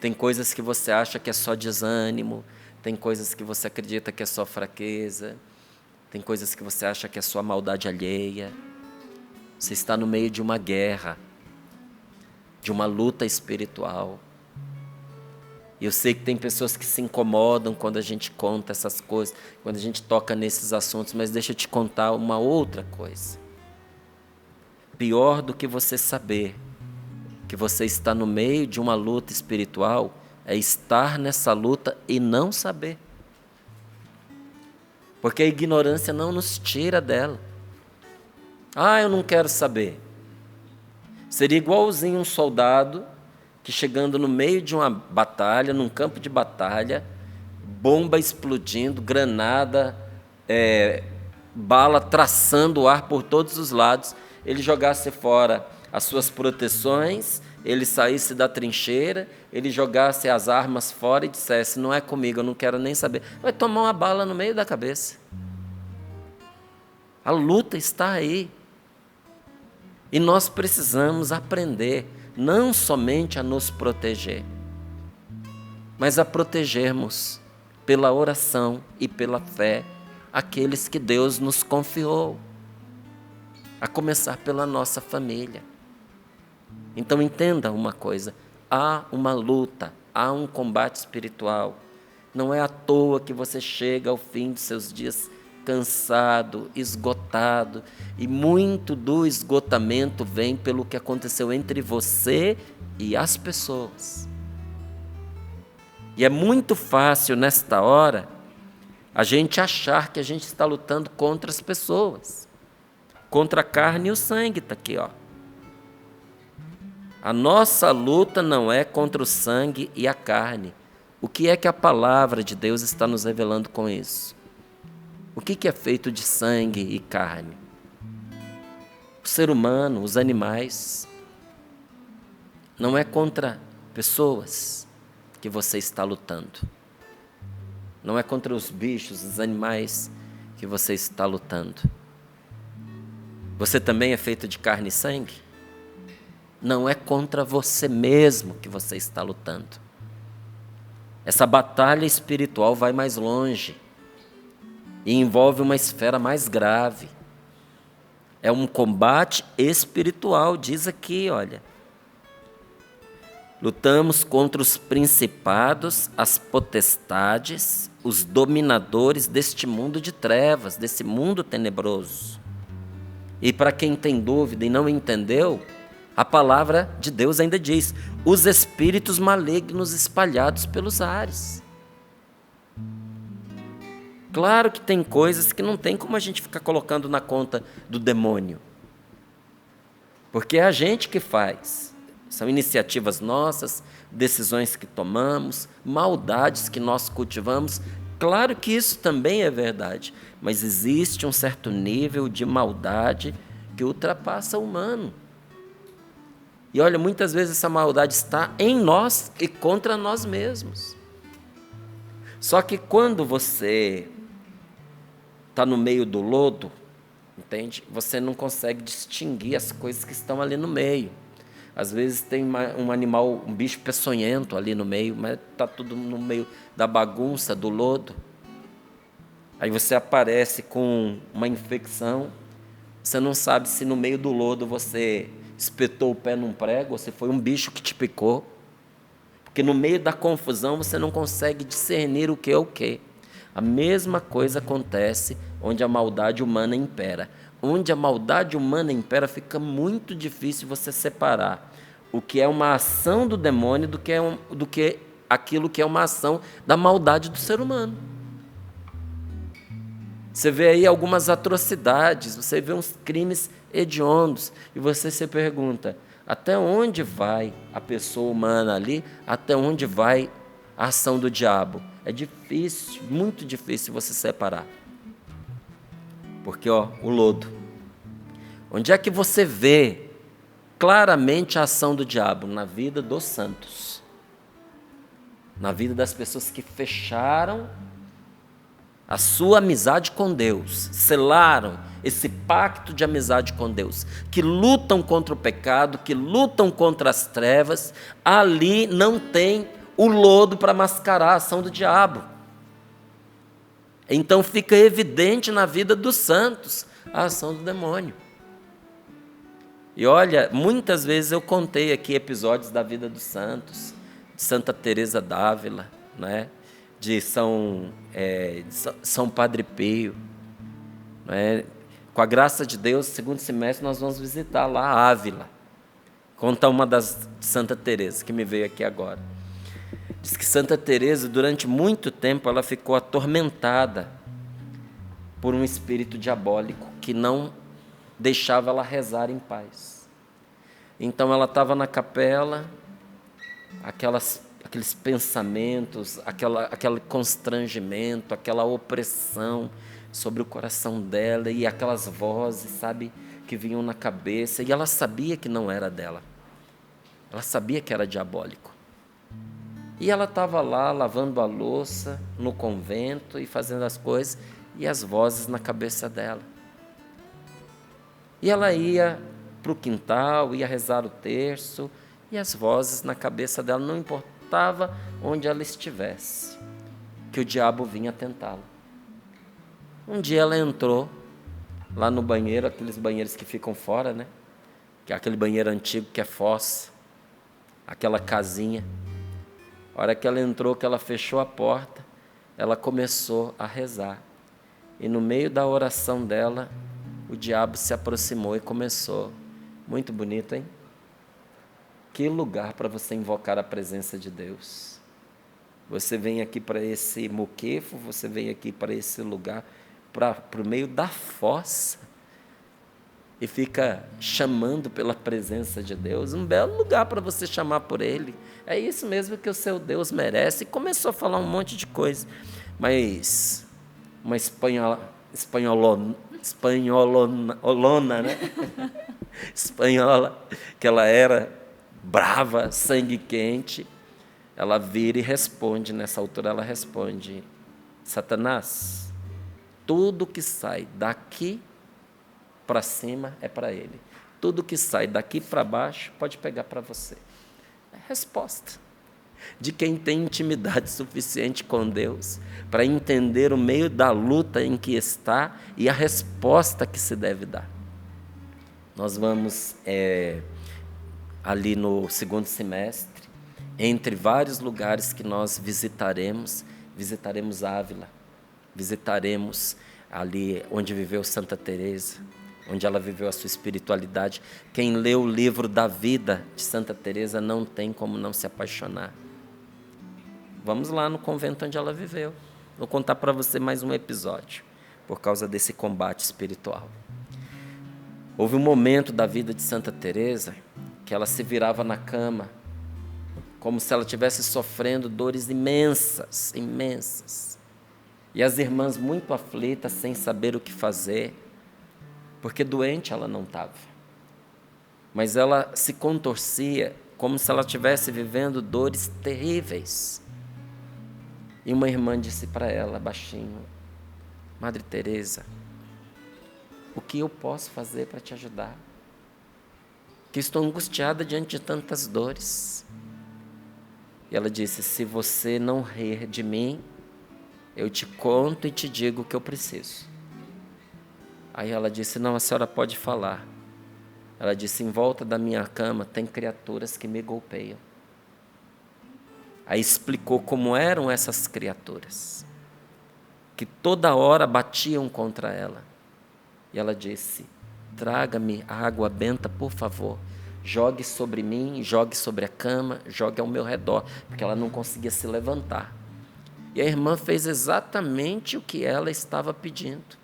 Tem coisas que você acha que é só desânimo, tem coisas que você acredita que é só fraqueza, tem coisas que você acha que é só maldade alheia. Você está no meio de uma guerra, de uma luta espiritual. E eu sei que tem pessoas que se incomodam quando a gente conta essas coisas, quando a gente toca nesses assuntos, mas deixa eu te contar uma outra coisa. Pior do que você saber que você está no meio de uma luta espiritual é estar nessa luta e não saber. Porque a ignorância não nos tira dela. Ah, eu não quero saber. Seria igualzinho um soldado que, chegando no meio de uma batalha, num campo de batalha, bomba explodindo, granada, bala traçando o ar por todos os lados, ele jogasse fora as suas proteções, ele saísse da trincheira, ele jogasse as armas fora e dissesse: não é comigo, eu não quero nem saber. Vai tomar uma bala no meio da cabeça. A luta está aí. E nós precisamos aprender não somente a nos proteger, mas a protegermos pela oração e pela fé aqueles que Deus nos confiou, a começar pela nossa família. Então entenda uma coisa, há uma luta, há um combate espiritual. Não é à toa que você chega ao fim dos seus dias cansado, esgotado, e muito do esgotamento vem pelo que aconteceu entre você e as pessoas. E é muito fácil nesta hora a gente achar que a gente está lutando contra as pessoas, contra a carne e o sangue. Está aqui, ó. A nossa luta não é contra o sangue e a carne. O que é que a palavra de Deus está nos revelando com isso? O que é feito de sangue e carne? O ser humano, os animais. Não é contra pessoas que você está lutando. Não é contra os bichos, os animais que você está lutando. Você também é feito de carne e sangue? Não é contra você mesmo que você está lutando. Essa batalha espiritual vai mais longe e envolve uma esfera mais grave. É um combate espiritual, diz aqui, olha. Lutamos contra os principados, as potestades, os dominadores deste mundo de trevas, desse mundo tenebroso. E para quem tem dúvida e não entendeu, a palavra de Deus ainda diz: os espíritos malignos espalhados pelos ares. Claro que tem coisas que não tem como a gente ficar colocando na conta do demônio, porque é a gente que faz. São iniciativas nossas, decisões que tomamos, maldades que nós cultivamos. Claro que isso também é verdade, mas existe um certo nível de maldade que ultrapassa o humano. E olha, muitas vezes essa maldade está em nós e contra nós mesmos. Só que quando você está no meio do lodo, entende? Você não consegue distinguir as coisas que estão ali no meio. Às vezes tem um animal, um bicho peçonhento ali no meio, mas está tudo no meio da bagunça, do lodo. Aí você aparece com uma infecção, você não sabe se no meio do lodo você espetou o pé num prego ou se foi um bicho que te picou. Porque no meio da confusão você não consegue discernir o que é o que. A mesma coisa acontece onde a maldade humana impera. Onde a maldade humana impera, fica muito difícil você separar o que é uma ação do demônio do que aquilo que é uma ação da maldade do ser humano. Você vê aí algumas atrocidades, você vê uns crimes hediondos, e você se pergunta, até onde vai a pessoa humana ali? Até onde vai a ação do diabo? É difícil, muito difícil você separar. Porque, o lodo. Onde é que você vê claramente a ação do diabo? Na vida dos santos. Na vida das pessoas que fecharam a sua amizade com Deus, selaram esse pacto de amizade com Deus, que lutam contra o pecado, que lutam contra as trevas. Ali não tem o lodo para mascarar a ação do diabo. Então fica evidente na vida dos santos a ação do demônio. E olha, muitas vezes eu contei aqui episódios da vida dos santos, de Santa Teresa d'Ávila, né? De São Padre Pio. Né? Com a graça de Deus, segundo semestre, nós vamos visitar lá Ávila. Conta uma das de Santa Teresa, que me veio aqui agora. Diz que Santa Teresa, durante muito tempo, ela ficou atormentada por um espírito diabólico que não deixava ela rezar em paz. Então ela estava na capela, aqueles pensamentos, aquele constrangimento, aquela opressão sobre o coração dela e aquelas vozes, sabe, que vinham na cabeça, e ela sabia que não era dela. Ela sabia que era diabólico. E ela estava lá lavando a louça no convento e fazendo as coisas, e as vozes na cabeça dela. E ela ia para o quintal, ia rezar o terço, e as vozes na cabeça dela, não importava onde ela estivesse, que o diabo vinha tentá-la. Um dia ela entrou lá no banheiro, aqueles banheiros que ficam fora, né? Que é aquele banheiro antigo que é fossa, aquela casinha. A hora que ela entrou, que ela fechou a porta, ela começou a rezar. E no meio da oração dela, o diabo se aproximou e começou. Muito bonito, hein? Que lugar para você invocar a presença de Deus. Você vem aqui para esse moquefo, você vem aqui para esse lugar, para o meio da fossa, e fica chamando pela presença de Deus. Um belo lugar para você chamar por Ele. É isso mesmo que o seu Deus merece. E começou a falar um monte de coisa. Mas uma espanholona, né? Espanhola, que ela era brava, sangue quente, ela vira e responde. Nessa altura ela responde: Satanás, tudo que sai daqui para cima é para ele, tudo que sai daqui para baixo pode pegar para você. É a resposta de quem tem intimidade suficiente com Deus para entender o meio da luta em que está e a resposta que se deve dar. Nós vamos ali no segundo semestre, entre vários lugares que nós visitaremos Ávila, visitaremos ali onde viveu Santa Teresa, onde ela viveu a sua espiritualidade. Quem lê o livro da vida de Santa Teresa não tem como não se apaixonar. Vamos lá no convento onde ela viveu. Vou contar para você mais um episódio, por causa desse combate espiritual. Houve um momento da vida de Santa Teresa que ela se virava na cama, como se ela estivesse sofrendo dores imensas, imensas. E as irmãs muito aflitas, sem saber o que fazer, porque doente ela não estava. Mas ela se contorcia como se ela estivesse vivendo dores terríveis. E uma irmã disse para ela, baixinho: Madre Teresa, o que eu posso fazer para te ajudar? Que estou angustiada diante de tantas dores. E ela disse: se você não rir de mim, eu te conto e te digo o que eu preciso. Aí ela disse: não, a senhora pode falar. Ela disse: em volta da minha cama tem criaturas que me golpeiam. Aí explicou como eram essas criaturas, que toda hora batiam contra ela. E ela disse: traga-me a água benta, por favor. Jogue sobre mim, jogue sobre a cama, jogue ao meu redor, porque ela não conseguia se levantar. E a irmã fez exatamente o que ela estava pedindo.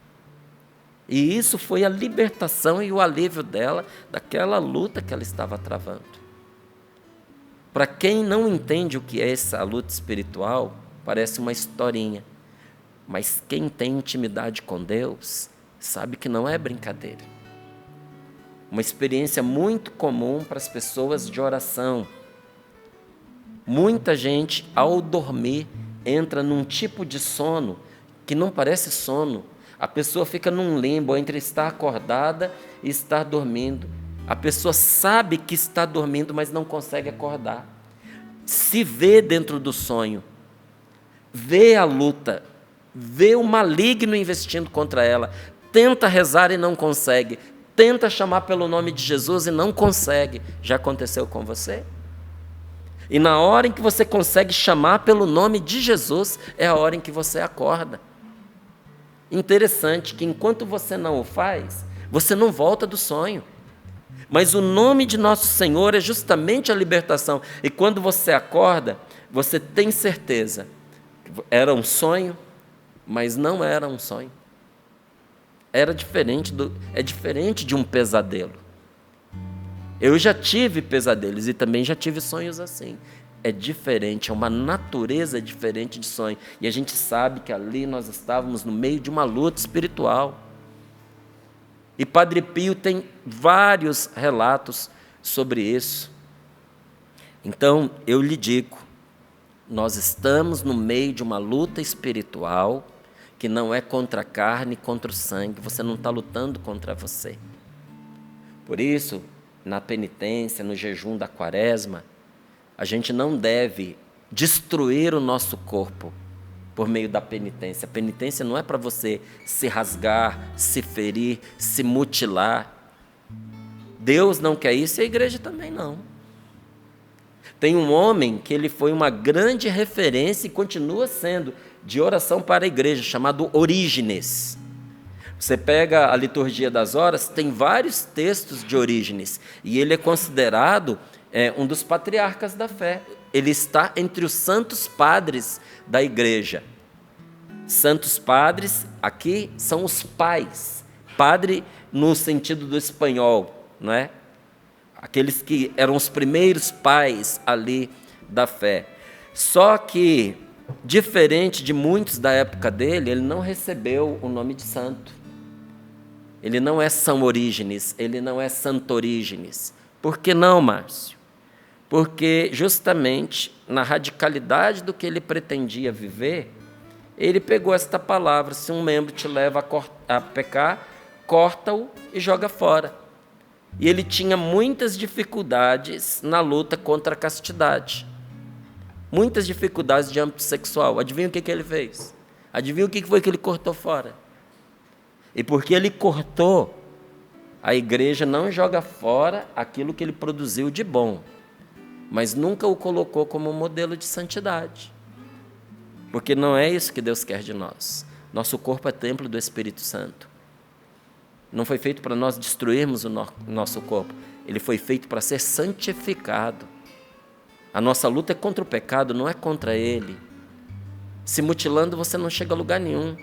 E isso foi a libertação e o alívio dela, daquela luta que ela estava travando. Para quem não entende o que é essa luta espiritual, parece uma historinha. Mas quem tem intimidade com Deus, sabe que não é brincadeira. Uma experiência muito comum para as pessoas de oração. Muita gente, ao dormir, entra num tipo de sono que não parece sono. A pessoa fica num limbo entre estar acordada e estar dormindo. A pessoa sabe que está dormindo, mas não consegue acordar. Se vê dentro do sonho, vê a luta, vê o maligno investindo contra ela, tenta rezar e não consegue, tenta chamar pelo nome de Jesus e não consegue. Já aconteceu com você? E na hora em que você consegue chamar pelo nome de Jesus, é a hora em que você acorda. Interessante que enquanto você não o faz, você não volta do sonho. Mas o nome de nosso Senhor é justamente a libertação. E quando você acorda, você tem certeza que era um sonho, mas não era um sonho. É diferente de um pesadelo. Eu já tive pesadelos e também já tive sonhos assim. É diferente, é uma natureza diferente de sonho. E a gente sabe que ali nós estávamos no meio de uma luta espiritual. E Padre Pio tem vários relatos sobre isso. Então, eu lhe digo, nós estamos no meio de uma luta espiritual que não é contra a carne, contra o sangue. Você não está lutando contra você. Por isso, na penitência, no jejum da quaresma, a gente não deve destruir o nosso corpo por meio da penitência. A penitência não é para você se rasgar, se ferir, se mutilar. Deus não quer isso e a igreja também não. Tem um homem que ele foi uma grande referência e continua sendo de oração para a igreja, chamado Orígenes. Você pega a liturgia das horas, tem vários textos de Orígenes, e ele é considerado um dos patriarcas da fé. Ele está entre os santos padres da igreja. Santos padres, aqui, são os pais. Padre no sentido do espanhol, não é? Aqueles que eram os primeiros pais ali da fé. Só que, diferente de muitos da época dele, ele não recebeu o nome de santo. Ele não é São Orígenes, ele não é Santo Orígenes. Por que não, Márcio? Porque justamente na radicalidade do que ele pretendia viver, ele pegou esta palavra: se um membro te leva a pecar, corta-o e joga fora. E ele tinha muitas dificuldades na luta contra a castidade. Muitas dificuldades de âmbito sexual. Adivinha o que ele fez? Adivinha o que foi que ele cortou fora? E porque ele cortou, a igreja não joga fora aquilo que ele produziu de bom, mas nunca o colocou como modelo de santidade. Porque não é isso que Deus quer de nós. Nosso corpo é templo do Espírito Santo. Não foi feito para nós destruirmos o nosso corpo. Ele foi feito para ser santificado. A nossa luta é contra o pecado, não é contra ele. Se mutilando, você não chega a lugar nenhum.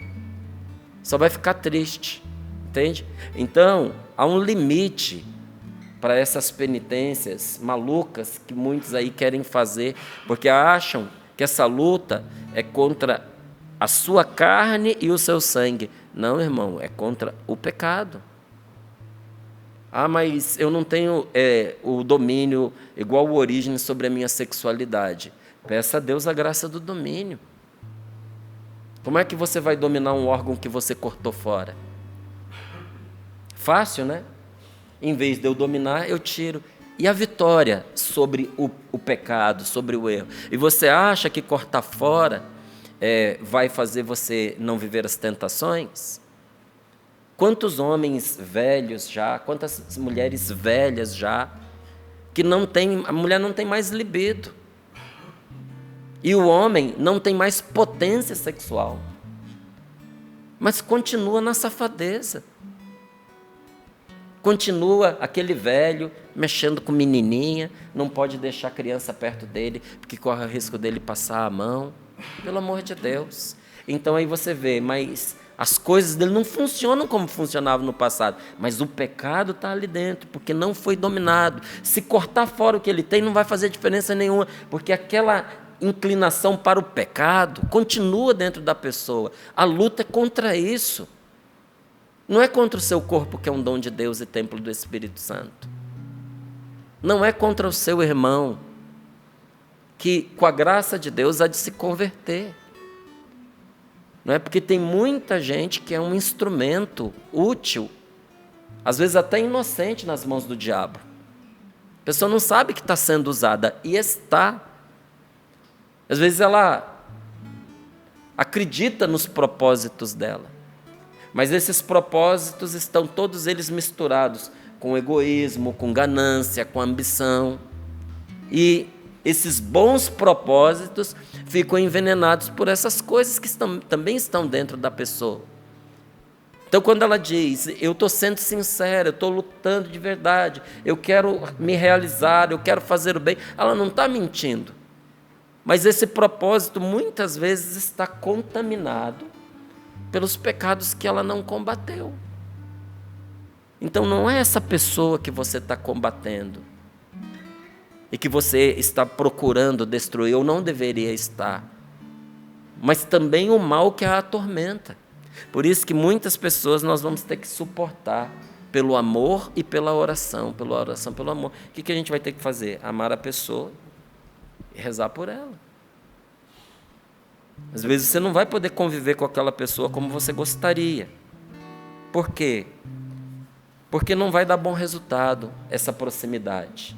Só vai ficar triste, entende? Então, há um limite para essas penitências malucas que muitos aí querem fazer, porque acham que essa luta é contra a sua carne e o seu sangue. Não, irmão, é contra o pecado. Ah, mas eu não tenho o domínio igual o Orígenes sobre a minha sexualidade. Peça a Deus a graça do domínio. Como é que você vai dominar um órgão que você cortou fora? Fácil, né? Em vez de eu dominar, eu tiro. E a vitória sobre o pecado, sobre o erro? E você acha que cortar fora vai fazer você não viver as tentações? Quantos homens velhos já, quantas mulheres velhas já, que não tem, a mulher não tem mais libido. E o homem não tem mais potência sexual. Mas continua na safadeza. Continua aquele velho mexendo com menininha, não pode deixar a criança perto dele, porque corre o risco dele passar a mão. Pelo amor de Deus. Então aí você vê, mas as coisas dele não funcionam como funcionavam no passado, mas o pecado está ali dentro, porque não foi dominado. Se cortar fora o que ele tem, não vai fazer diferença nenhuma, porque aquela inclinação para o pecado continua dentro da pessoa. A luta é contra isso. Não é contra o seu corpo, que é um dom de Deus e templo do Espírito Santo. Não é contra o seu irmão, que com a graça de Deus há de se converter. Não é porque tem muita gente que é um instrumento útil, às vezes até inocente, nas mãos do diabo. A pessoa não sabe que está sendo usada, e está. Às vezes ela acredita nos propósitos dela, mas esses propósitos estão todos eles misturados com egoísmo, com ganância, com ambição. E esses bons propósitos ficam envenenados por essas coisas que também estão dentro da pessoa. Então, quando ela diz, eu estou sendo sincera, eu estou lutando de verdade, eu quero me realizar, eu quero fazer o bem, ela não está mentindo. Mas esse propósito, muitas vezes, está contaminado pelos pecados que ela não combateu. Então, não é essa pessoa que você está combatendo e que você está procurando destruir, ou não deveria estar, mas também o mal que a atormenta. Por isso que muitas pessoas nós vamos ter que suportar pelo amor e pela oração, pelo amor. O que a gente vai ter que fazer? Amar a pessoa e rezar por ela. Às vezes você não vai poder conviver com aquela pessoa como você gostaria. Por quê? Porque não vai dar bom resultado essa proximidade.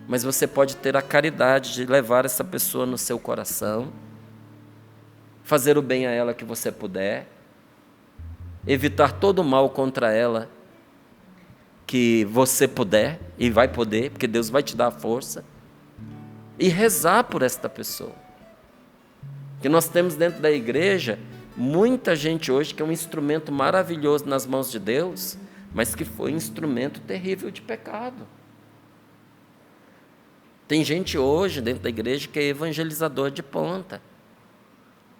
Mas você pode ter a caridade de levar essa pessoa no seu coração, fazer o bem a ela que você puder, evitar todo o mal contra ela que você puder, e vai poder, porque Deus vai te dar a força, e rezar por esta pessoa. Que nós temos dentro da igreja muita gente hoje que é um instrumento maravilhoso nas mãos de Deus, mas que foi um instrumento terrível de pecado. Tem gente hoje dentro da igreja que é evangelizador de ponta,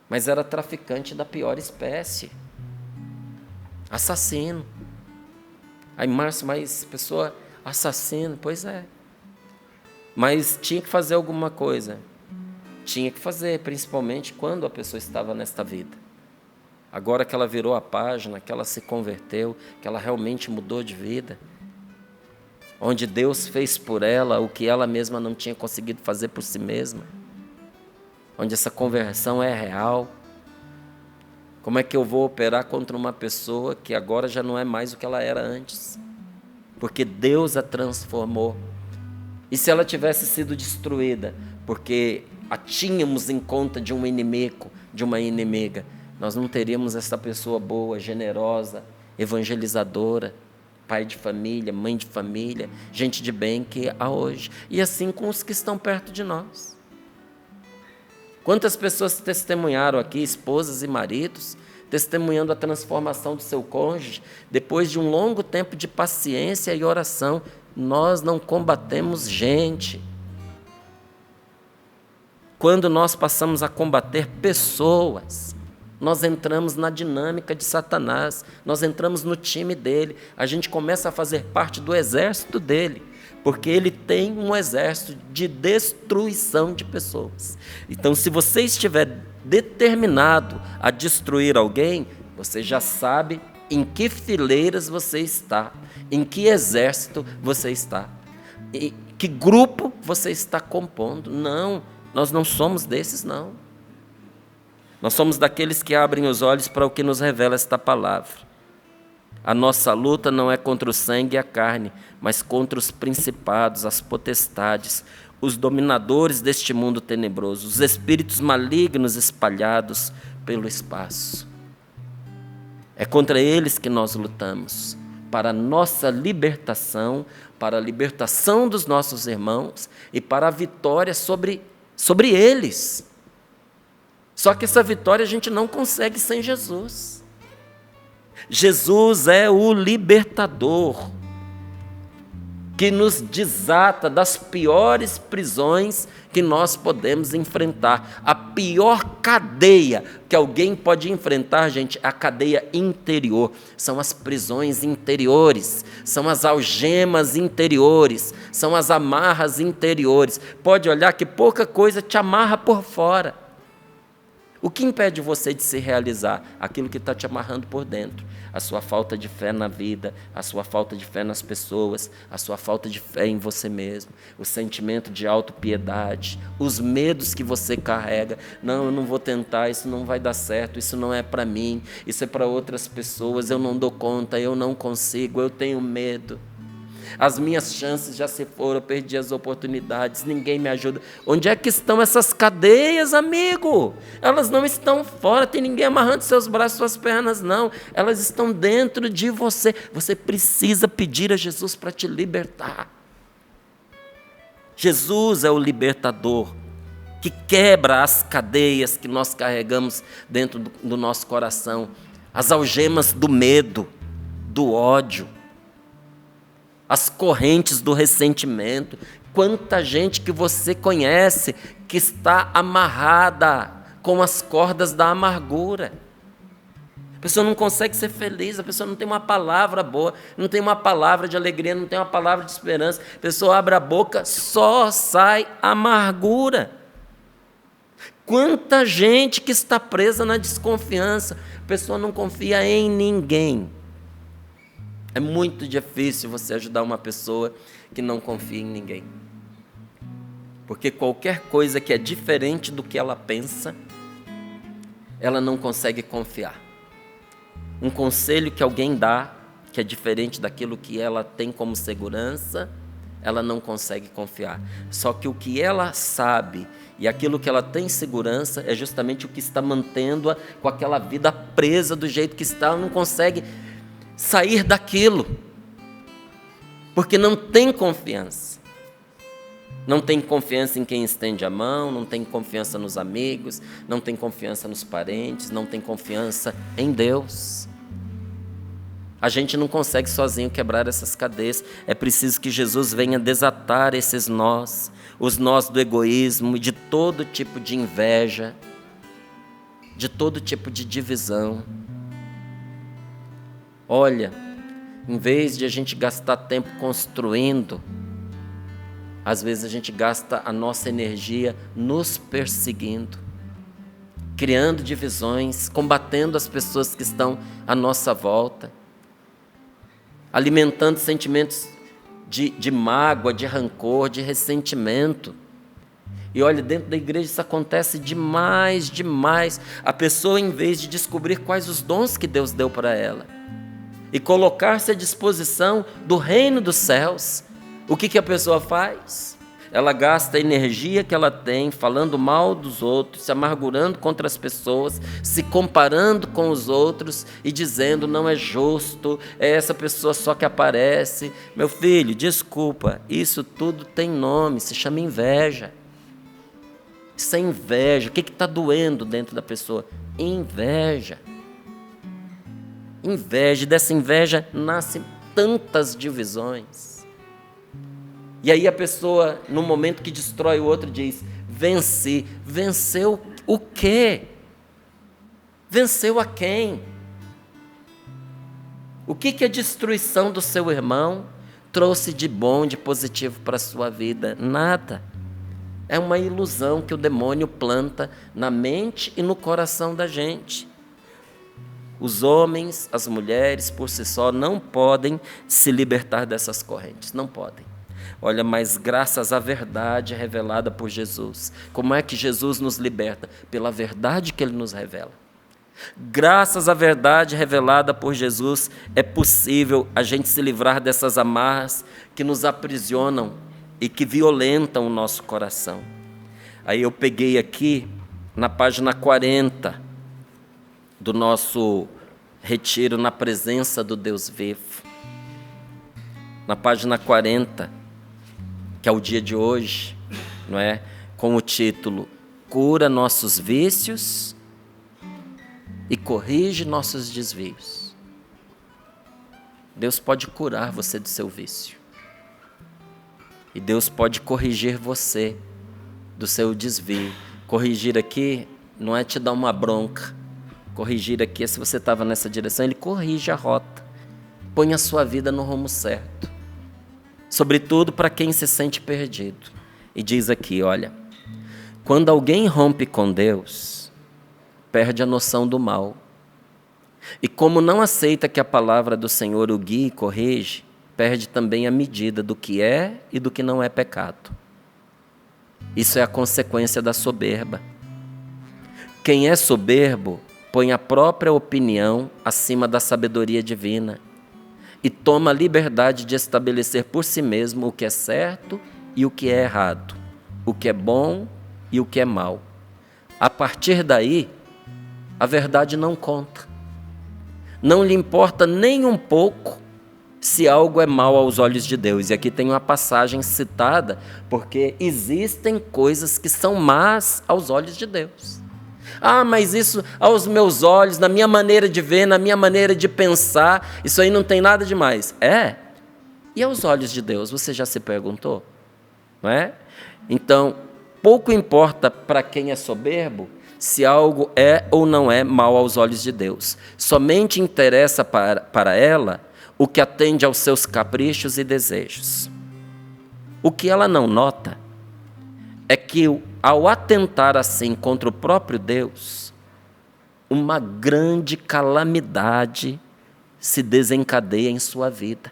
mas era traficante da pior espécie, assassino. Aí, Márcio, mas pessoa assassino, pois é. Mas tinha que fazer alguma coisa. Tinha que fazer, principalmente quando a pessoa estava nesta vida. Agora que ela virou a página, que ela se converteu, que ela realmente mudou de vida, onde Deus fez por ela o que ela mesma não tinha conseguido fazer por si mesma, onde essa conversão é real. Como é que eu vou operar contra uma pessoa que agora já não é mais o que ela era antes? Porque Deus a transformou. E se ela tivesse sido destruída, porque a tínhamos em conta de um inimigo, de uma inimiga, nós não teríamos essa pessoa boa, generosa, evangelizadora, pai de família, mãe de família, gente de bem que há hoje. E assim com os que estão perto de nós. Quantas pessoas testemunharam aqui, esposas e maridos, testemunhando a transformação do seu cônjuge, depois de um longo tempo de paciência e oração. Nós não combatemos gente. Quando nós passamos a combater pessoas, nós entramos na dinâmica de Satanás, nós entramos no time dele, a gente começa a fazer parte do exército dele, porque ele tem um exército de destruição de pessoas. Então, se você estiver determinado a destruir alguém, você já sabe em que fileiras você está, em que exército você está, e que grupo você está compondo. Não, nós não somos desses, não. Nós somos daqueles que abrem os olhos para o que nos revela esta palavra. A nossa luta não é contra o sangue e a carne, mas contra os principados, as potestades, os dominadores deste mundo tenebroso, os espíritos malignos espalhados pelo espaço. É contra eles que nós lutamos, para a nossa libertação, para a libertação dos nossos irmãos e para a vitória sobre eles. Só que essa vitória a gente não consegue sem Jesus. Jesus é o libertador que nos desata das piores prisões que nós podemos enfrentar. A pior cadeia que alguém pode enfrentar, gente, é a cadeia interior. São as prisões interiores, são as algemas interiores, são as amarras interiores. Pode olhar que pouca coisa te amarra por fora. O que impede você de se realizar? Aquilo que está te amarrando por dentro. A sua falta de fé na vida, a sua falta de fé nas pessoas, a sua falta de fé em você mesmo, o sentimento de autopiedade, os medos que você carrega. Não, eu não vou tentar, isso não vai dar certo, isso não é para mim, isso é para outras pessoas, eu não dou conta, eu não consigo, eu tenho medo. As minhas chances já se foram, eu perdi as oportunidades, ninguém me ajuda. Onde é que estão essas cadeias, amigo? Elas não estão fora, tem ninguém amarrando seus braços, suas pernas, não. Elas estão dentro de você. Você precisa pedir a Jesus para te libertar. Jesus é o libertador, que quebra as cadeias que nós carregamos dentro do nosso coração, as algemas do medo, do ódio, as correntes do ressentimento. Quanta gente que você conhece que está amarrada com as cordas da amargura. A pessoa não consegue ser feliz, a pessoa não tem uma palavra boa, não tem uma palavra de alegria, não tem uma palavra de esperança. A pessoa abre a boca, só sai amargura. Quanta gente que está presa na desconfiança. A pessoa não confia em ninguém. É muito difícil você ajudar uma pessoa que não confia em ninguém. Porque qualquer coisa que é diferente do que ela pensa, ela não consegue confiar. Um conselho que alguém dá, que é diferente daquilo que ela tem como segurança, ela não consegue confiar. Só que o que ela sabe e aquilo que ela tem segurança é justamente o que está mantendo-a com aquela vida presa do jeito que está. Ela não consegue sair daquilo, porque não tem confiança. Não tem confiança em quem estende a mão, não tem confiança nos amigos, não tem confiança nos parentes, não tem confiança em Deus. A gente não consegue sozinho quebrar essas cadeias. É preciso que Jesus venha desatar esses nós, os nós do egoísmo e de todo tipo de inveja, de todo tipo de divisão. Olha, em vez de a gente gastar tempo construindo, às vezes a gente gasta a nossa energia nos perseguindo, criando divisões, combatendo as pessoas que estão à nossa volta, alimentando sentimentos de mágoa, de rancor, de ressentimento. E olha, dentro da igreja isso acontece demais. A pessoa, em vez de descobrir quais os dons que Deus deu para ela e colocar-se à disposição do reino dos céus, o que a pessoa faz? Ela gasta a energia que ela tem falando mal dos outros, se amargurando contra as pessoas, se comparando com os outros e dizendo: não é justo, é essa pessoa só que aparece. Meu filho, desculpa, isso tudo tem nome, se chama inveja. Isso é inveja. O que está doendo dentro da pessoa? Inveja. Inveja, e dessa inveja nascem tantas divisões. E aí a pessoa, no momento que destrói o outro, diz: venci. Venceu o quê? Venceu a quem? O que a destruição do seu irmão trouxe de bom, de positivo para a sua vida? Nada. É uma ilusão que o demônio planta na mente e no coração da gente. Os homens, as mulheres, por si só, não podem se libertar dessas correntes, não podem. Olha, mas graças à verdade revelada por Jesus. Como é que Jesus nos liberta? Pela verdade que Ele nos revela. Graças à verdade revelada por Jesus, é possível a gente se livrar dessas amarras que nos aprisionam e que violentam o nosso coração. Aí eu peguei aqui, na página 40, do nosso retiro na presença do Deus vivo. Na página 40, que é o dia de hoje, não é? Com o título Cura nossos vícios e corrige nossos desvios. Deus pode curar você do seu vício. E Deus pode corrigir você do seu desvio. Corrigir aqui não é te dar uma bronca. Corrigir aqui é se você estava nessa direção, Ele corrige a rota. Põe a sua vida no rumo certo. Sobretudo para quem se sente perdido. E diz aqui, olha, quando alguém rompe com Deus, perde a noção do mal. E como não aceita que a palavra do Senhor o guie e corrige, perde também a medida do que é e do que não é pecado. Isso é a consequência da soberba. Quem é soberbo põe a própria opinião acima da sabedoria divina e toma a liberdade de estabelecer por si mesmo o que é certo e o que é errado, o que é bom e o que é mal. A partir daí, a verdade não conta. Não lhe importa nem um pouco se algo é mal aos olhos de Deus. E aqui tem uma passagem citada, porque existem coisas que são más aos olhos de Deus. Ah, mas isso aos meus olhos, na minha maneira de ver, na minha maneira de pensar, isso aí não tem nada demais. É? E aos olhos de Deus, você já se perguntou? Não é? Então, pouco importa para quem é soberbo se algo é ou não é mal aos olhos de Deus. Somente interessa para ela o que atende aos seus caprichos e desejos. O que ela não nota é que, ao atentar assim contra o próprio Deus, uma grande calamidade se desencadeia em sua vida.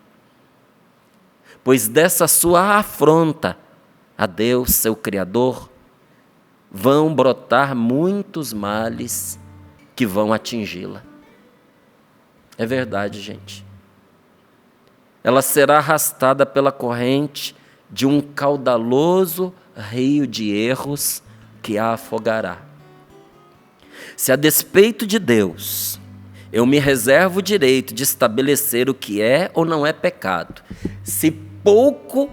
Pois dessa sua afronta a Deus, seu Criador, vão brotar muitos males que vão atingi-la. É verdade, gente. Ela será arrastada pela corrente de um caudaloso rio de erros que a afogará. Se a despeito de Deus, eu me reservo o direito de estabelecer o que é ou não é pecado, se pouco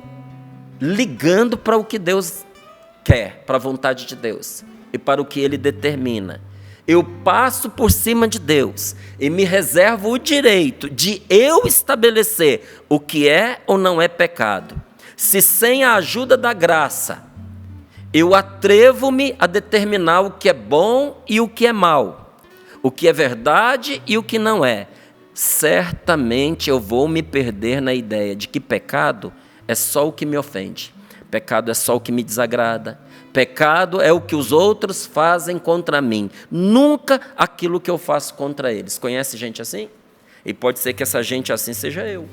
ligando para o que Deus quer, para a vontade de Deus e para o que Ele determina, eu passo por cima de Deus e me reservo o direito de eu estabelecer o que é ou não é pecado, se sem a ajuda da graça eu atrevo-me a determinar o que é bom e o que é mal, o que é verdade e o que não é, certamente eu vou me perder na ideia de que pecado é só o que me ofende, pecado é só o que me desagrada, pecado é o que os outros fazem contra mim, nunca aquilo que eu faço contra eles. Conhece gente assim? E pode ser que essa gente assim seja eu,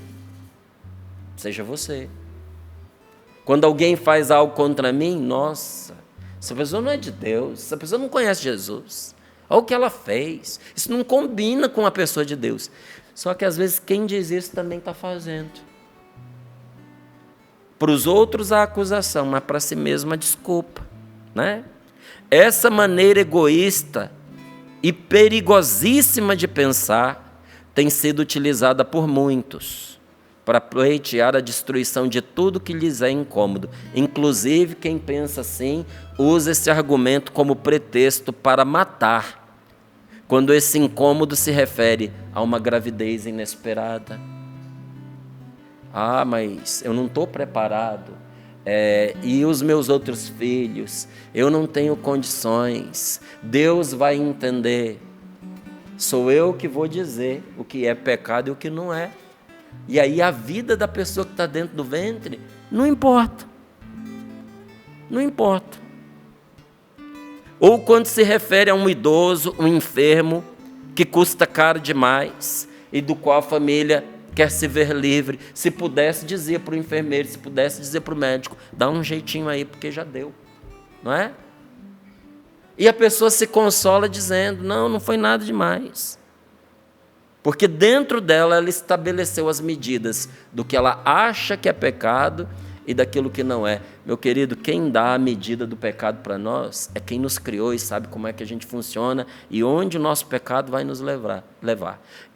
seja você. Quando alguém faz algo contra mim, nossa, essa pessoa não é de Deus, essa pessoa não conhece Jesus. Olha o que ela fez. Isso não combina com a pessoa de Deus. Só que às vezes quem diz isso também está fazendo. Para os outros a acusação, mas para si mesmo a desculpa, né? Essa maneira egoísta e perigosíssima de pensar tem sido utilizada por muitos para pleitear a destruição de tudo que lhes é incômodo. Inclusive, quem pensa assim, usa esse argumento como pretexto para matar, quando esse incômodo se refere a uma gravidez inesperada. Ah, mas eu não estou preparado, e os meus outros filhos, eu não tenho condições, Deus vai entender. Sou eu que vou dizer o que é pecado e o que não é. E aí a vida da pessoa que está dentro do ventre não importa. Não importa. Ou quando se refere a um idoso, um enfermo, que custa caro demais e do qual a família quer se ver livre. Se pudesse, dizia para o enfermeiro, se pudesse dizer para o médico, dá um jeitinho aí, porque já deu, não é? E a pessoa se consola dizendo, não foi nada demais. Porque dentro dela ela estabeleceu as medidas do que ela acha que é pecado e daquilo que não é. Meu querido, quem dá a medida do pecado para nós é quem nos criou e sabe como é que a gente funciona e onde o nosso pecado vai nos levar.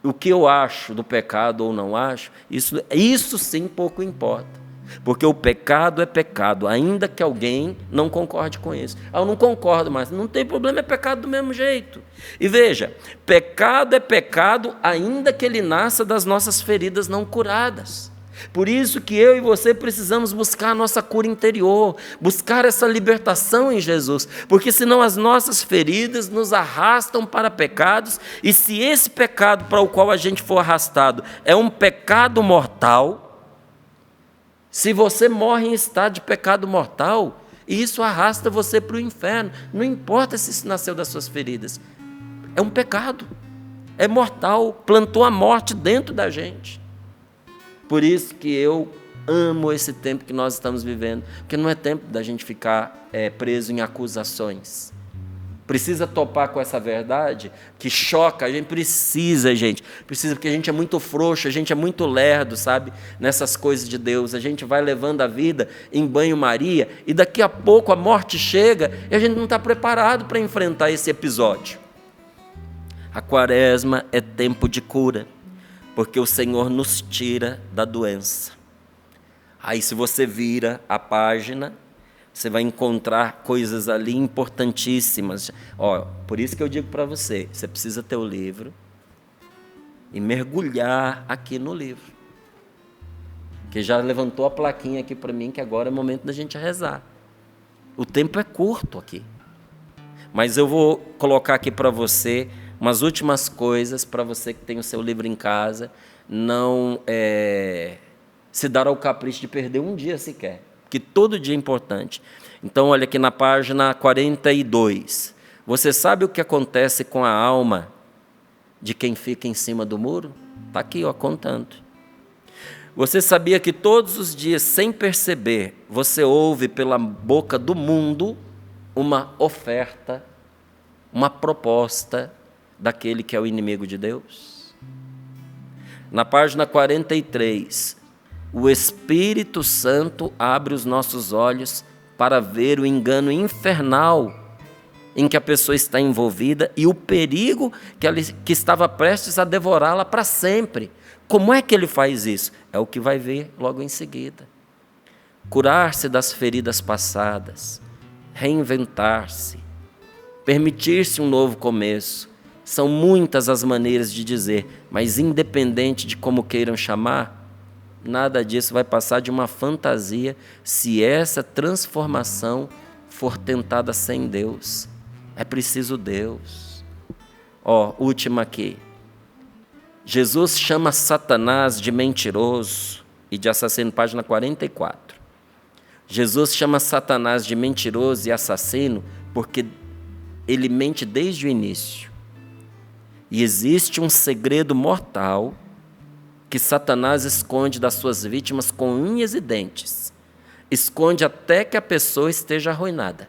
O que eu acho do pecado ou não acho, isso sim pouco importa. Porque o pecado é pecado, ainda que alguém não concorde com isso. Eu não concordo mais, não tem problema, é pecado do mesmo jeito. E veja, pecado é pecado, ainda que ele nasça das nossas feridas não curadas. Por isso que eu e você precisamos buscar a nossa cura interior, buscar essa libertação em Jesus, porque senão as nossas feridas nos arrastam para pecados, e se esse pecado para o qual a gente for arrastado é um pecado mortal, se você morre em estado de pecado mortal, isso arrasta você para o inferno, não importa se isso nasceu das suas feridas, é um pecado, é mortal, plantou a morte dentro da gente. Por isso que eu amo esse tempo que nós estamos vivendo, porque não é tempo da gente ficar preso em acusações. Precisa topar com essa verdade que choca, a gente precisa, porque a gente é muito frouxo, a gente é muito lerdo, sabe, nessas coisas de Deus. A gente vai levando a vida em banho-maria e daqui a pouco a morte chega e a gente não está preparado para enfrentar esse episódio. A quaresma é tempo de cura, porque o Senhor nos tira da doença. Aí se você vira a página, você vai encontrar coisas ali importantíssimas. Por isso que eu digo para você, você precisa ter o livro e mergulhar aqui no livro. Que já levantou a plaquinha aqui para mim, que agora é o momento da gente rezar. O tempo é curto aqui. Mas eu vou colocar aqui para você umas últimas coisas para você que tem o seu livro em casa, não se dar ao capricho de perder um dia sequer, porque todo dia é importante. Então, olha aqui na página 42. Você sabe o que acontece com a alma de quem fica em cima do muro? Está aqui, contando. Você sabia que todos os dias, sem perceber, você ouve pela boca do mundo uma oferta, uma proposta daquele que é o inimigo de Deus? Na página 43, o Espírito Santo abre os nossos olhos para ver o engano infernal em que a pessoa está envolvida e o perigo que estava prestes a devorá-la para sempre. Como é que ele faz isso? É o que vai ver logo em seguida. Curar-se das feridas passadas, reinventar-se, permitir-se um novo começo. São muitas as maneiras de dizer, mas independente de como queiram chamar, nada disso vai passar de uma fantasia se essa transformação for tentada sem Deus. É preciso Deus. Última aqui. Jesus chama Satanás de mentiroso e de assassino, página 44. Jesus chama Satanás de mentiroso e assassino porque ele mente desde o início. E existe um segredo mortal que Satanás esconde das suas vítimas com unhas e dentes. Esconde até que a pessoa esteja arruinada.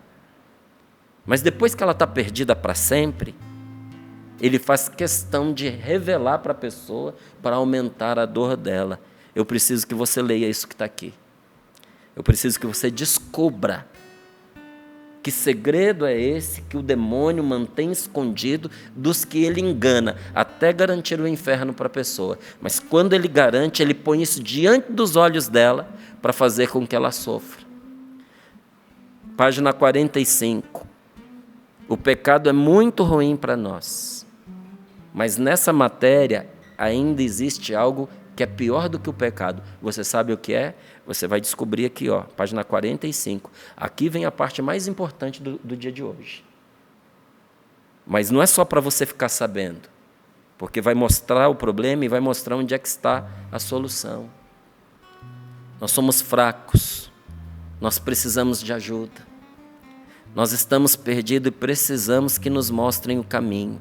Mas depois que ela está perdida para sempre, ele faz questão de revelar para a pessoa para aumentar a dor dela. Eu preciso que você leia isso que está aqui. Eu preciso que você descubra que segredo é esse que o demônio mantém escondido dos que ele engana, até garantir o inferno para a pessoa. Mas quando ele garante, ele põe isso diante dos olhos dela para fazer com que ela sofra. Página 45. O pecado é muito ruim para nós, mas nessa matéria ainda existe algo que é pior do que o pecado. Você sabe o que é? Você vai descobrir aqui, página 45. Aqui vem a parte mais importante do dia de hoje. Mas não é só para você ficar sabendo, porque vai mostrar o problema e vai mostrar onde é que está a solução. Nós somos fracos, nós precisamos de ajuda. Nós estamos perdidos e precisamos que nos mostrem o caminho.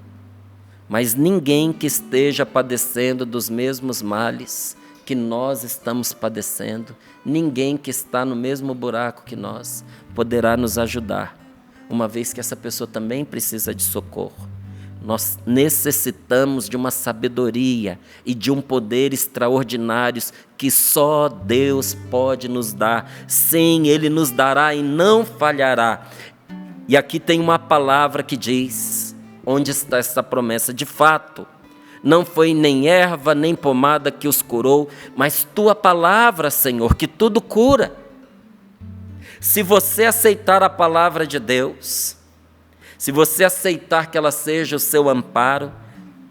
mas ninguém que esteja padecendo dos mesmos males que nós estamos padecendo, ninguém que está no mesmo buraco que nós poderá nos ajudar, uma vez que essa pessoa também precisa de socorro. Nós necessitamos de uma sabedoria e de um poder extraordinários que só Deus pode nos dar. Sim, Ele nos dará e não falhará. E aqui tem uma palavra que diz, onde está essa promessa? De fato, não foi nem erva nem pomada que os curou, mas Tua palavra, Senhor, que tudo cura. Se você aceitar a palavra de Deus, se você aceitar que ela seja o seu amparo,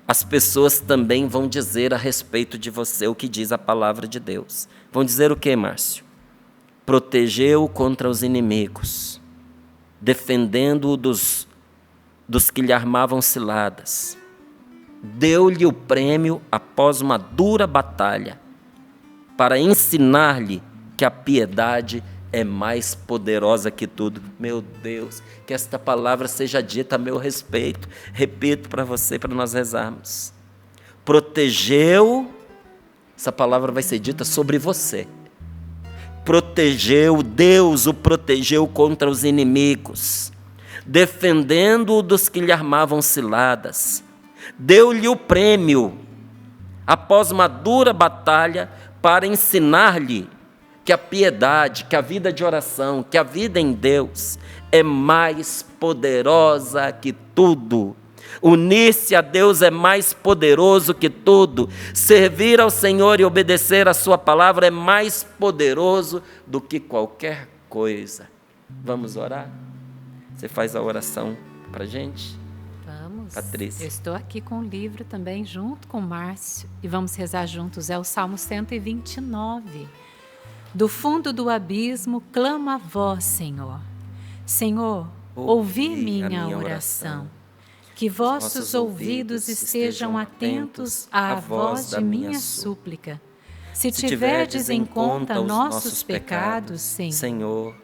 as pessoas também vão dizer a respeito de você o que diz a palavra de Deus. Vão dizer o que, Márcio? Protegeu-o contra os inimigos, defendendo-o dos que lhe armavam ciladas. Deu-lhe o prêmio após uma dura batalha, para ensinar-lhe que a piedade é mais poderosa que tudo. Meu Deus, que esta palavra seja dita a meu respeito. Repito para você, para nós rezarmos. Protegeu, essa palavra vai ser dita sobre você. Protegeu, Deus o protegeu contra os inimigos, defendendo-o dos que lhe armavam ciladas. Deu-lhe o prêmio, após uma dura batalha, para ensinar-lhe que a piedade, que a vida de oração, que a vida em Deus é mais poderosa que tudo. Unir-se a Deus é mais poderoso que tudo. Servir ao Senhor e obedecer a sua palavra é mais poderoso do que qualquer coisa. Vamos orar? Você faz a oração para a gente? Vamos. Patrícia. Eu estou aqui com o livro também, junto com o Márcio, e vamos rezar juntos. É o Salmo 129. Do fundo do abismo, clamo a vós, Senhor. Senhor, ouvi minha oração. Que vossos ouvidos estejam atentos à voz de minha súplica. Se tiverdes em conta nossos pecados, Senhor,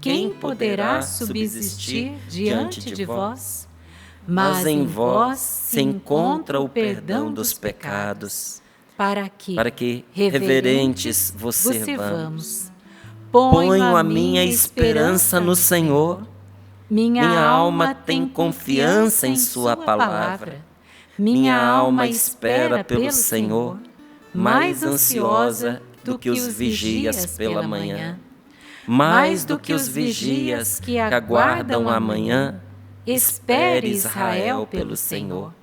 quem poderá subsistir diante de vós? Mas em vós se encontra o perdão dos pecados, para que reverentes vos servamos. Ponho a minha esperança no Senhor. Minha alma tem confiança em sua palavra. Minha alma espera pelo Senhor, mais ansiosa do que os vigias pela manhã. Mais do que os vigias que aguardam a manhã, espere Israel pelo Senhor.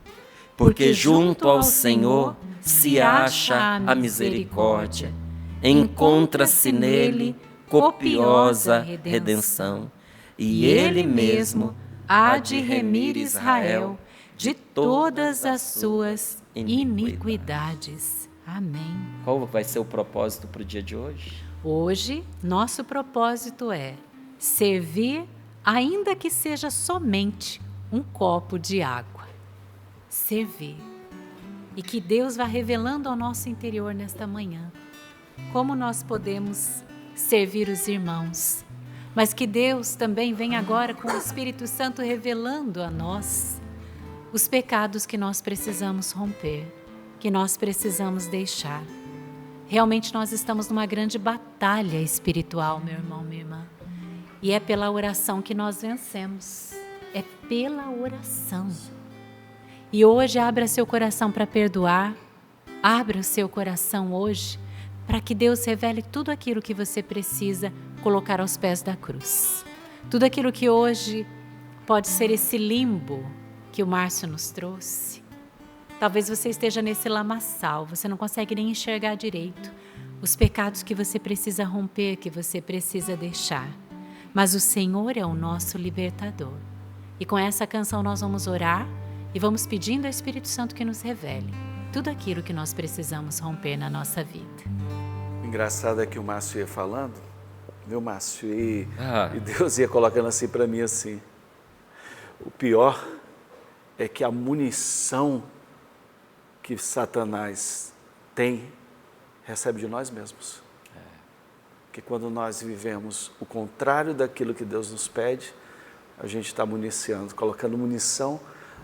Porque junto ao Senhor se acha a misericórdia, encontra-se nele copiosa redenção, e ele mesmo há de remir Israel de todas as suas iniquidades. Amém. Qual vai ser o propósito para o dia de hoje? Hoje, nosso propósito é servir, ainda que seja somente um copo de água. Servir. E que Deus vá revelando ao nosso interior nesta manhã como nós podemos servir os irmãos. Mas que Deus também venha agora com o Espírito Santo revelando a nós os pecados que nós precisamos romper, que nós precisamos deixar. Realmente nós estamos numa grande batalha espiritual, meu irmão, minha irmã. E é pela oração que nós vencemos. É pela oração. E hoje abra seu coração para perdoar. Abra o seu coração hoje para que Deus revele tudo aquilo que você precisa colocar aos pés da cruz. Tudo aquilo que hoje pode ser esse limbo que o Márcio nos trouxe. Talvez você esteja nesse lamaçal, você não consegue nem enxergar direito os pecados que você precisa romper, que você precisa deixar. Mas o Senhor é o nosso libertador. E com essa canção nós vamos orar e vamos pedindo ao Espírito Santo que nos revele tudo aquilo que nós precisamos romper na nossa vida. O engraçado é que o Márcio ia falando, viu, Márcio? E Deus ia colocando assim para mim assim. O pior é que a munição que Satanás tem, recebe de nós mesmos. Porque quando nós vivemos o contrário daquilo que Deus nos pede, a gente está municiando, colocando munição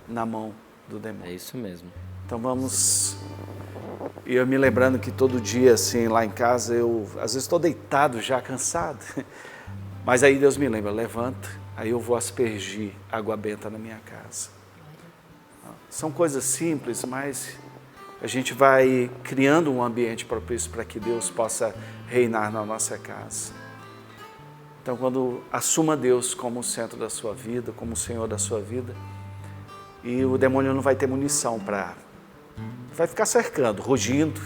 na mão do demônio. É isso mesmo. Então vamos... E eu me lembrando que todo dia, assim, lá em casa, eu às vezes estou deitado já, cansado. Mas aí Deus me lembra, levanta, aí eu vou aspergir água benta na minha casa. São coisas simples, mas a gente vai criando um ambiente propício para que Deus possa reinar na nossa casa. Então, quando assuma Deus como o centro da sua vida, como o Senhor da sua vida, e o demônio não vai ter munição para... Vai ficar cercando, rugindo,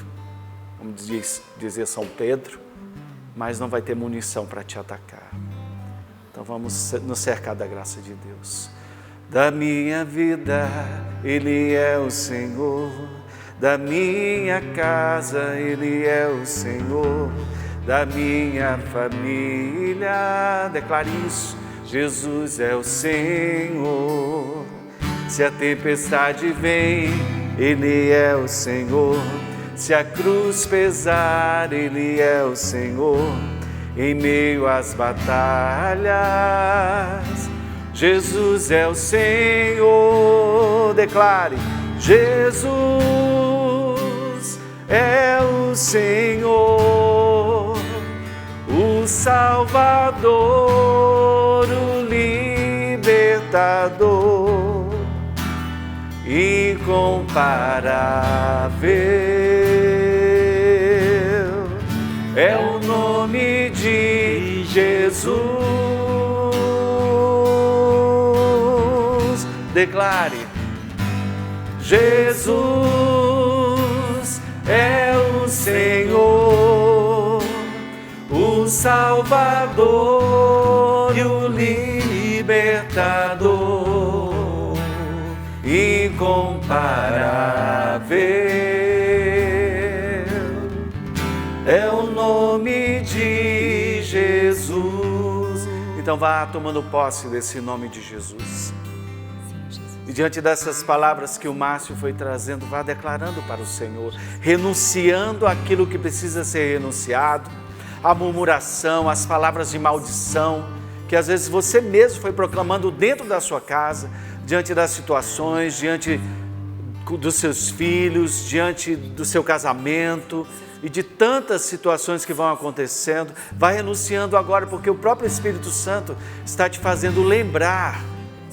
como dizia São Pedro, mas não vai ter munição para te atacar. Então vamos nos cercar da graça de Deus. Da minha vida, Ele é o Senhor. Da minha casa, Ele é o Senhor. Da minha família, declare isso, Jesus é o Senhor. Se a tempestade vem, Ele é o Senhor. Se a cruz pesar, Ele é o Senhor. Em meio às batalhas, Jesus é o Senhor. Declare, Jesus é o Senhor, o Salvador, o Libertador, incomparável. É o nome de Jesus. Declare, Jesus é o Senhor, o Salvador e o Libertador, incomparável. É o nome de Jesus. Então vá tomando posse desse nome de Jesus. E diante dessas palavras que o Márcio foi trazendo, vá declarando para o Senhor, renunciando aquilo que precisa ser renunciado, a murmuração, as palavras de maldição, que às vezes você mesmo foi proclamando dentro da sua casa, diante das situações, diante dos seus filhos, diante do seu casamento e de tantas situações que vão acontecendo. Vai renunciando agora, porque o próprio Espírito Santo está te fazendo lembrar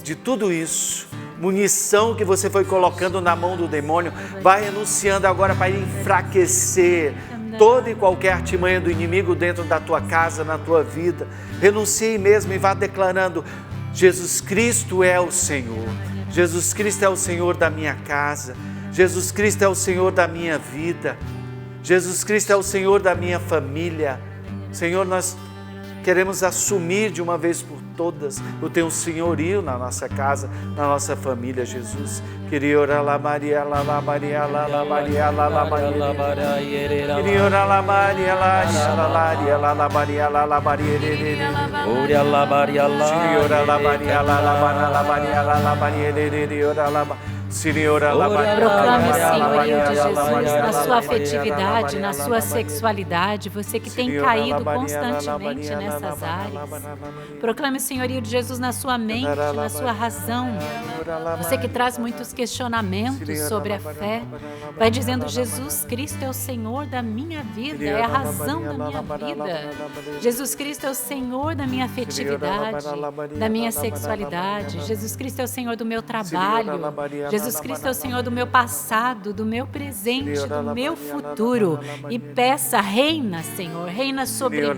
de tudo isso. Munição que você foi colocando na mão do demônio, vai renunciando agora para enfraquecer toda e qualquer artimanha do inimigo dentro da tua casa, na tua vida. Renuncie mesmo e vá declarando, Jesus Cristo é o Senhor. Jesus Cristo é o Senhor da minha casa. Jesus Cristo é o Senhor da minha vida. Jesus Cristo é o Senhor da minha família. Senhor, nós queremos assumir de uma vez por todas o Teu senhorio na nossa casa, na nossa família, Jesus. Queria orar lá, Maria, lá, lá, Maria, lá, lá, Maria, lá, lá, Maria. Queria orar lá, Maria, lá, lá, Maria, lá, lá, Maria, lá, lá, Maria. Ora lá, Maria, lá. Queria orar lá, Maria, lá, lá, Maria, lá, lá, Maria. Ora lá, proclame o senhorio de Jesus na sua afetividade, na sua sexualidade, você que tem caído constantemente nessas áreas. Proclame o senhorio de Jesus na sua mente, na sua razão. Você que traz muitos questionamentos sobre a fé, vai dizendo, Jesus Cristo é o Senhor da minha vida, é a razão da minha vida. Jesus Cristo é o Senhor da minha afetividade, da minha sexualidade. Jesus Cristo é o Senhor do meu trabalho. Jesus Cristo é o Senhor do meu passado, do meu presente, do meu futuro. E peça, reina, Senhor, reina sobre mim,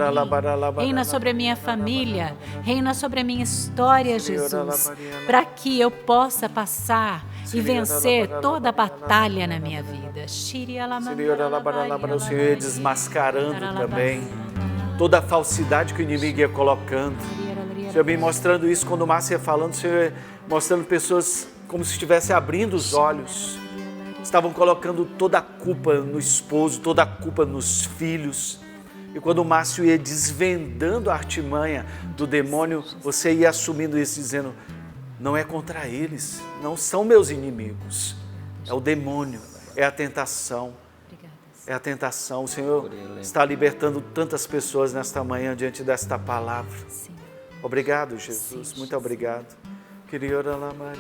reina sobre a minha família, reina sobre a minha história, Jesus, para que eu possa passar e vencer toda a batalha na minha vida. O Senhor ia desmascarando também toda a falsidade que o inimigo ia colocando. O Senhor me mostrando isso quando o Márcio ia falando, o Senhor ia mostrando pessoas como se estivesse abrindo os olhos, estavam colocando toda a culpa no esposo, toda a culpa nos filhos. E quando o Márcio ia desvendando a artimanha do demônio, você ia assumindo isso, dizendo, não é contra eles, não são meus inimigos, é o demônio, é a tentação. É a tentação. O Senhor está libertando tantas pessoas nesta manhã diante desta palavra. Obrigado, Jesus, muito obrigado.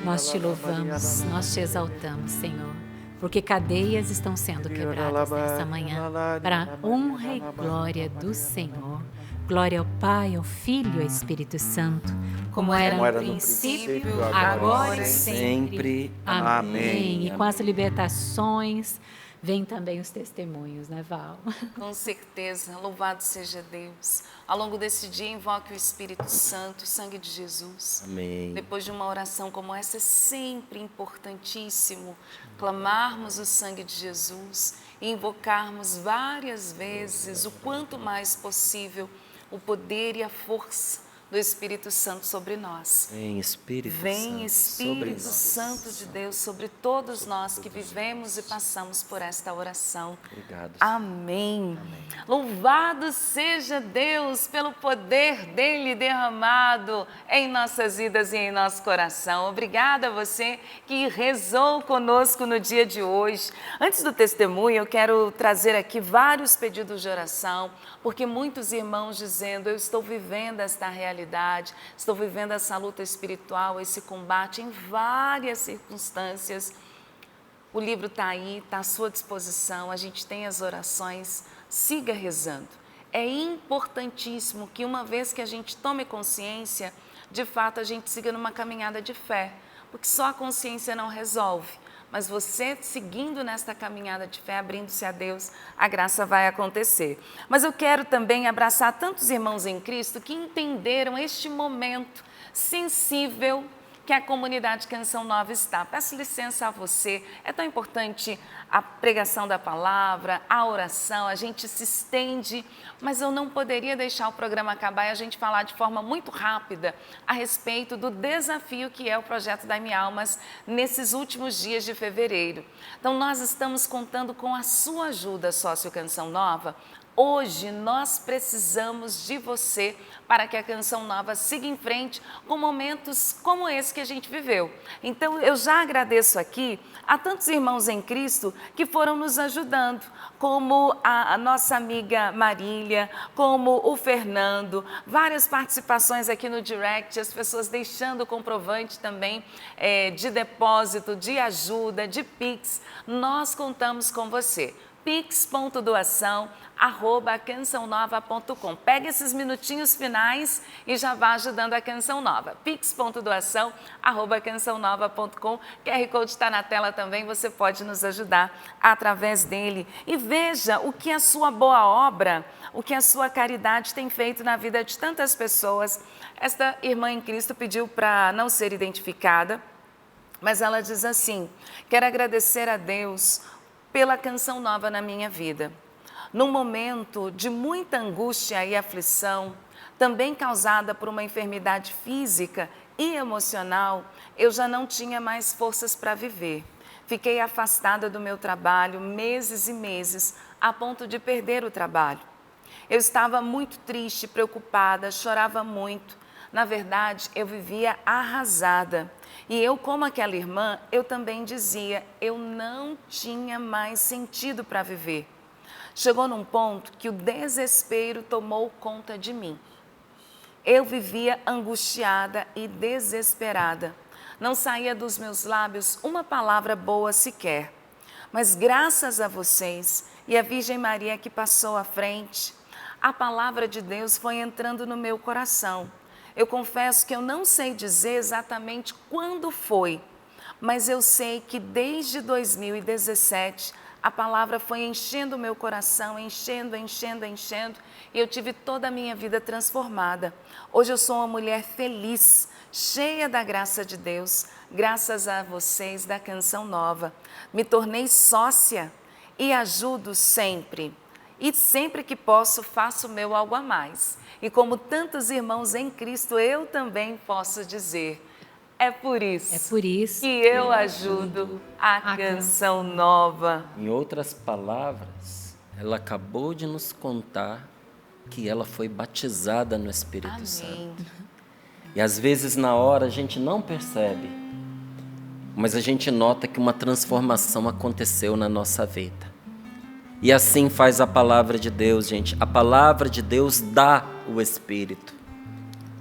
Nós te louvamos, nós te exaltamos, Senhor, porque cadeias estão sendo quebradas nessa manhã para a honra e glória do Senhor. Glória ao Pai, ao Filho e ao Espírito Santo, como era no princípio, agora e sempre. Amém. E com as libertações, vem também os testemunhos, né, Val? Com certeza, louvado seja Deus. Ao longo desse dia, invoque o Espírito Santo, o sangue de Jesus. Amém. Depois de uma oração como essa, é sempre importantíssimo clamarmos o sangue de Jesus e invocarmos várias vezes, o quanto mais possível, o poder e a força do Espírito Santo sobre nós. Vem, Espírito Vem, Santo, Espírito Santo de Deus, sobre todos nós que vivemos e passamos por esta oração. Obrigado. Amém. Louvado seja Deus pelo poder dele derramado em nossas vidas e em nosso coração. Obrigada a você que rezou conosco no dia de hoje. Antes do testemunho, eu quero trazer aqui vários pedidos de oração, porque muitos irmãos dizendo, eu estou vivendo esta realidade, estou vivendo essa luta espiritual, esse combate em várias circunstâncias. O livro está aí, está à sua disposição, a gente tem as orações, siga rezando. É importantíssimo que uma vez que a gente tome consciência, de fato a gente siga numa caminhada de fé, porque só a consciência não resolve. Mas você seguindo nesta caminhada de fé, abrindo-se a Deus, a graça vai acontecer. Mas eu quero também abraçar tantos irmãos em Cristo que entenderam este momento sensível que a comunidade Canção Nova está. Peço licença a você, é tão importante a pregação da palavra, a oração, a gente se estende, mas eu não poderia deixar o programa acabar e a gente falar de forma muito rápida a respeito do desafio que é o projeto Dai-me Almas nesses últimos dias de fevereiro. Então nós estamos contando com a sua ajuda, sócio Canção Nova. Hoje nós precisamos de você para que a Canção Nova siga em frente com momentos como esse que a gente viveu. Então eu já agradeço aqui a tantos irmãos em Cristo que foram nos ajudando, como a nossa amiga Marília, como o Fernando, várias participações aqui no direct, as pessoas deixando o comprovante também de depósito, de ajuda, de Pix. Nós contamos com você. pix.doação@cançãonova.com. Pega esses minutinhos finais e já vá ajudando a Canção Nova. pix.doação@cançãonova.com. QR Code está na tela também, você pode nos ajudar através dele. E veja o que a sua boa obra, o que a sua caridade tem feito na vida de tantas pessoas. Esta irmã em Cristo pediu para não ser identificada, mas ela diz assim: quero agradecer a Deus pela Canção Nova na minha vida. Num momento de muita angústia e aflição, também causada por uma enfermidade física e emocional, eu já não tinha mais forças para viver. Fiquei afastada do meu trabalho meses e meses, a ponto de perder o trabalho. Eu estava muito triste, preocupada, chorava muito. Na verdade, eu vivia arrasada. E eu, como aquela irmã, eu também dizia, eu não tinha mais sentido para viver. Chegou num ponto que o desespero tomou conta de mim. Eu vivia angustiada e desesperada. Não saía dos meus lábios uma palavra boa sequer. Mas graças a vocês e a Virgem Maria que passou à frente, a palavra de Deus foi entrando no meu coração. Eu confesso que eu não sei dizer exatamente quando foi, mas eu sei que desde 2017 a palavra foi enchendo o meu coração, enchendo, e eu tive toda a minha vida transformada. Hoje eu sou uma mulher feliz, cheia da graça de Deus, graças a vocês da Canção Nova. Me tornei sócia e ajudo sempre. E sempre que posso, faço o meu algo a mais. E como tantos irmãos em Cristo, eu também posso dizer, é por isso que eu ajudo a Canção Nova. Em outras palavras, ela acabou de nos contar que ela foi batizada no Espírito Santo. E às vezes na hora a gente não percebe, mas a gente nota que uma transformação aconteceu na nossa vida. E assim faz a palavra de Deus, gente. A palavra de Deus dá o Espírito.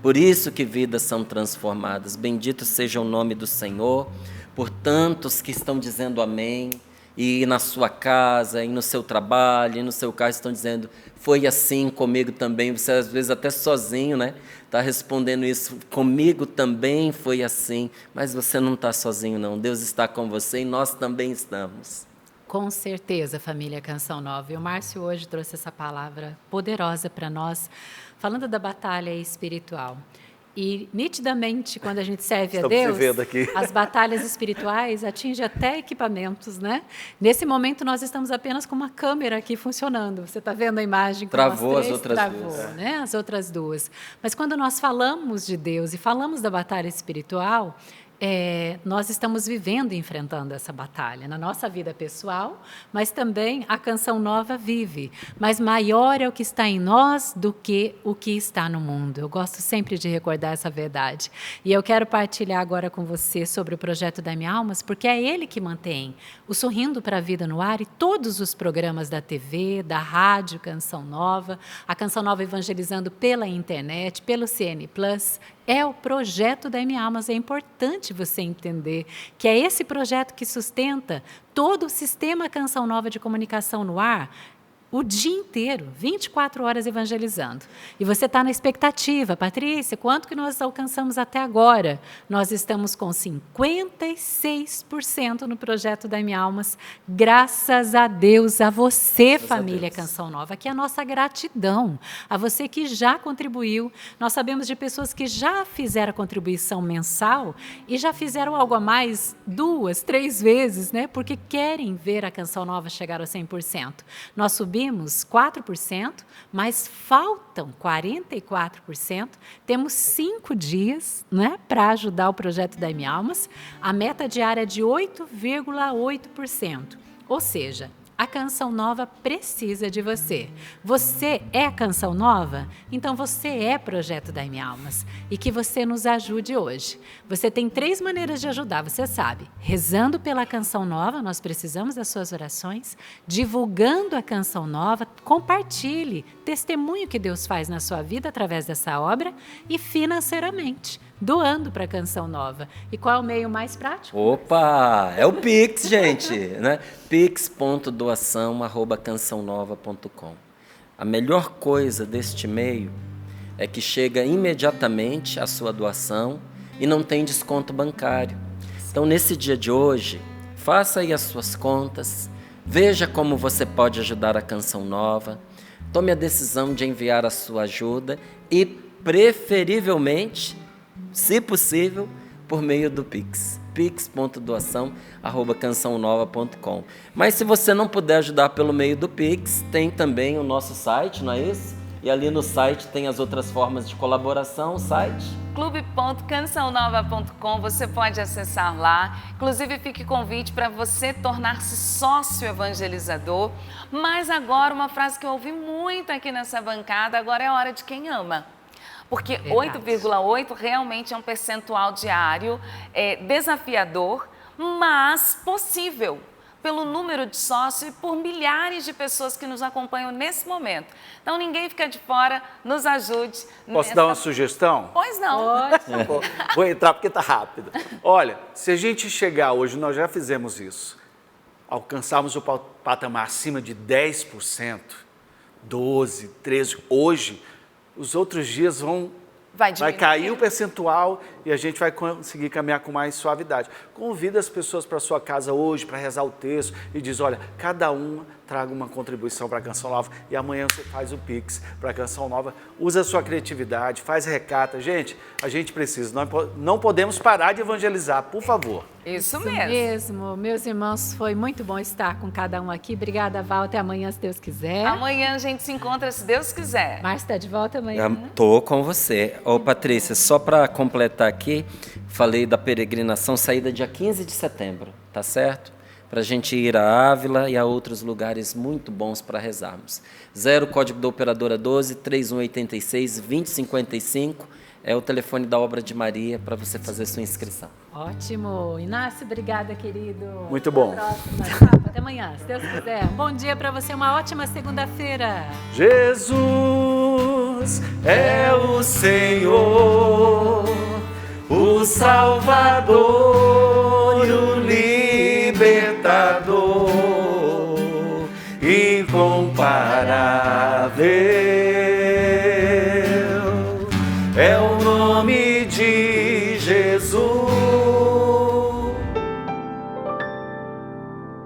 Por isso que vidas são transformadas. Bendito seja o nome do Senhor, por tantos que estão dizendo amém, e na sua casa, e no seu trabalho, e no seu carro estão dizendo, foi assim comigo também. Você às vezes até sozinho, né? Está respondendo isso, comigo também foi assim, mas você não está sozinho não, Deus está com você e nós também estamos. Com certeza, família Canção Nova. E o Márcio hoje trouxe essa palavra poderosa para nós, falando da batalha espiritual. E, nitidamente, quando a gente serve a Deus, as batalhas espirituais atingem até equipamentos, né? Nesse momento, nós estamos apenas com uma câmera aqui funcionando. Você está vendo a imagem? Travou as outras duas. Né? As outras duas. Mas quando nós falamos de Deus e falamos da batalha espiritual, nós estamos vivendo e enfrentando essa batalha na nossa vida pessoal, mas também a Canção Nova vive. Mas maior é o que está em nós do que o que está no mundo. Eu gosto sempre de recordar essa verdade. E eu quero partilhar agora com você sobre o projeto Dai-me Almas, porque é ele que mantém o Sorrindo para a Vida no ar e todos os programas da TV, da rádio Canção Nova, a Canção Nova evangelizando pela internet, pelo CN Plus. É o projeto Dai-me Almas. É importante você entender que é esse projeto que sustenta todo o sistema Canção Nova de comunicação no ar, o dia inteiro, 24 horas evangelizando. E você está na expectativa, Patrícia, quanto que nós alcançamos até agora? Nós estamos com 56% no projeto Dai-me Almas, graças a Deus, a você, família Canção Nova, aqui é a nossa gratidão, a você que já contribuiu. Nós sabemos de pessoas que já fizeram a contribuição mensal e já fizeram algo a mais 2, 3 vezes, né? Porque querem ver a Canção Nova chegar ao 100%. Nós subimos 4%, mas faltam 44%. Temos 5 dias, né, para ajudar o projeto Dai-me Almas. A meta diária é de 8,8%. Ou seja, a Canção Nova precisa de você. Você é a Canção Nova? Então você é Projeto Dai-me Almas. E que você nos ajude hoje. Você tem 3 maneiras de ajudar, você sabe. Rezando pela Canção Nova, nós precisamos das suas orações. Divulgando a Canção Nova, compartilhe, testemunhe o que Deus faz na sua vida através dessa obra. E financeiramente, doando para a Canção Nova. E qual é o meio mais prático? Opa, é o Pix, gente, né? pix.doação@cançãonova.com. A melhor coisa deste meio é que chega imediatamente a sua doação e não tem desconto bancário. Então, nesse dia de hoje, faça aí as suas contas, veja como você pode ajudar a Canção Nova, tome a decisão de enviar a sua ajuda e, preferivelmente, se possível, por meio do Pix. pix.doação@cançãonova.com. Mas se você não puder ajudar pelo meio do Pix, tem também o nosso site, não é isso? E ali no site tem as outras formas de colaboração, o site clube.cançãonova.com, você pode acessar lá. Inclusive, fique convite para você tornar-se sócio evangelizador. Mas agora, uma frase que eu ouvi muito aqui nessa bancada, agora é a hora de quem ama. Porque 8,8 realmente é um percentual diário desafiador, mas possível pelo número de sócios e por milhares de pessoas que nos acompanham nesse momento. Então, ninguém fica de fora, nos ajude. Posso dar uma sugestão? Pois não. Vou entrar porque está rápido. Olha, se a gente chegar hoje, nós já fizemos isso, alcançarmos o patamar acima de 10%, 12%, 13%, hoje, os outros dias vai cair o percentual e a gente vai conseguir caminhar com mais suavidade. Convida as pessoas para a sua casa hoje para rezar o texto e diz, olha, cada uma traga uma contribuição para a Canção Nova e amanhã você faz o Pix para a Canção Nova. Usa a sua criatividade, faz recata. Gente, a gente precisa, nós não podemos parar de evangelizar, por favor. Isso mesmo. Meus irmãos, foi muito bom estar com cada um aqui. Obrigada, Val. Até amanhã, se Deus quiser. Amanhã a gente se encontra, se Deus quiser. Márcio está de volta amanhã. Estou com você. Ô, Patrícia, só para completar aqui, falei da peregrinação, saída dia 15 de setembro, tá certo? Para a gente ir a Ávila e a outros lugares muito bons para rezarmos. 0, código da operadora 12 3186 2055, é o telefone da Obra de Maria para você fazer sua inscrição. Ótimo. Inácio, obrigada, querido. Muito bom. Até a próxima. Até amanhã, se Deus quiser. Bom dia para você, uma ótima segunda-feira. Jesus é o Senhor, o Salvador e o Libertador, incomparável.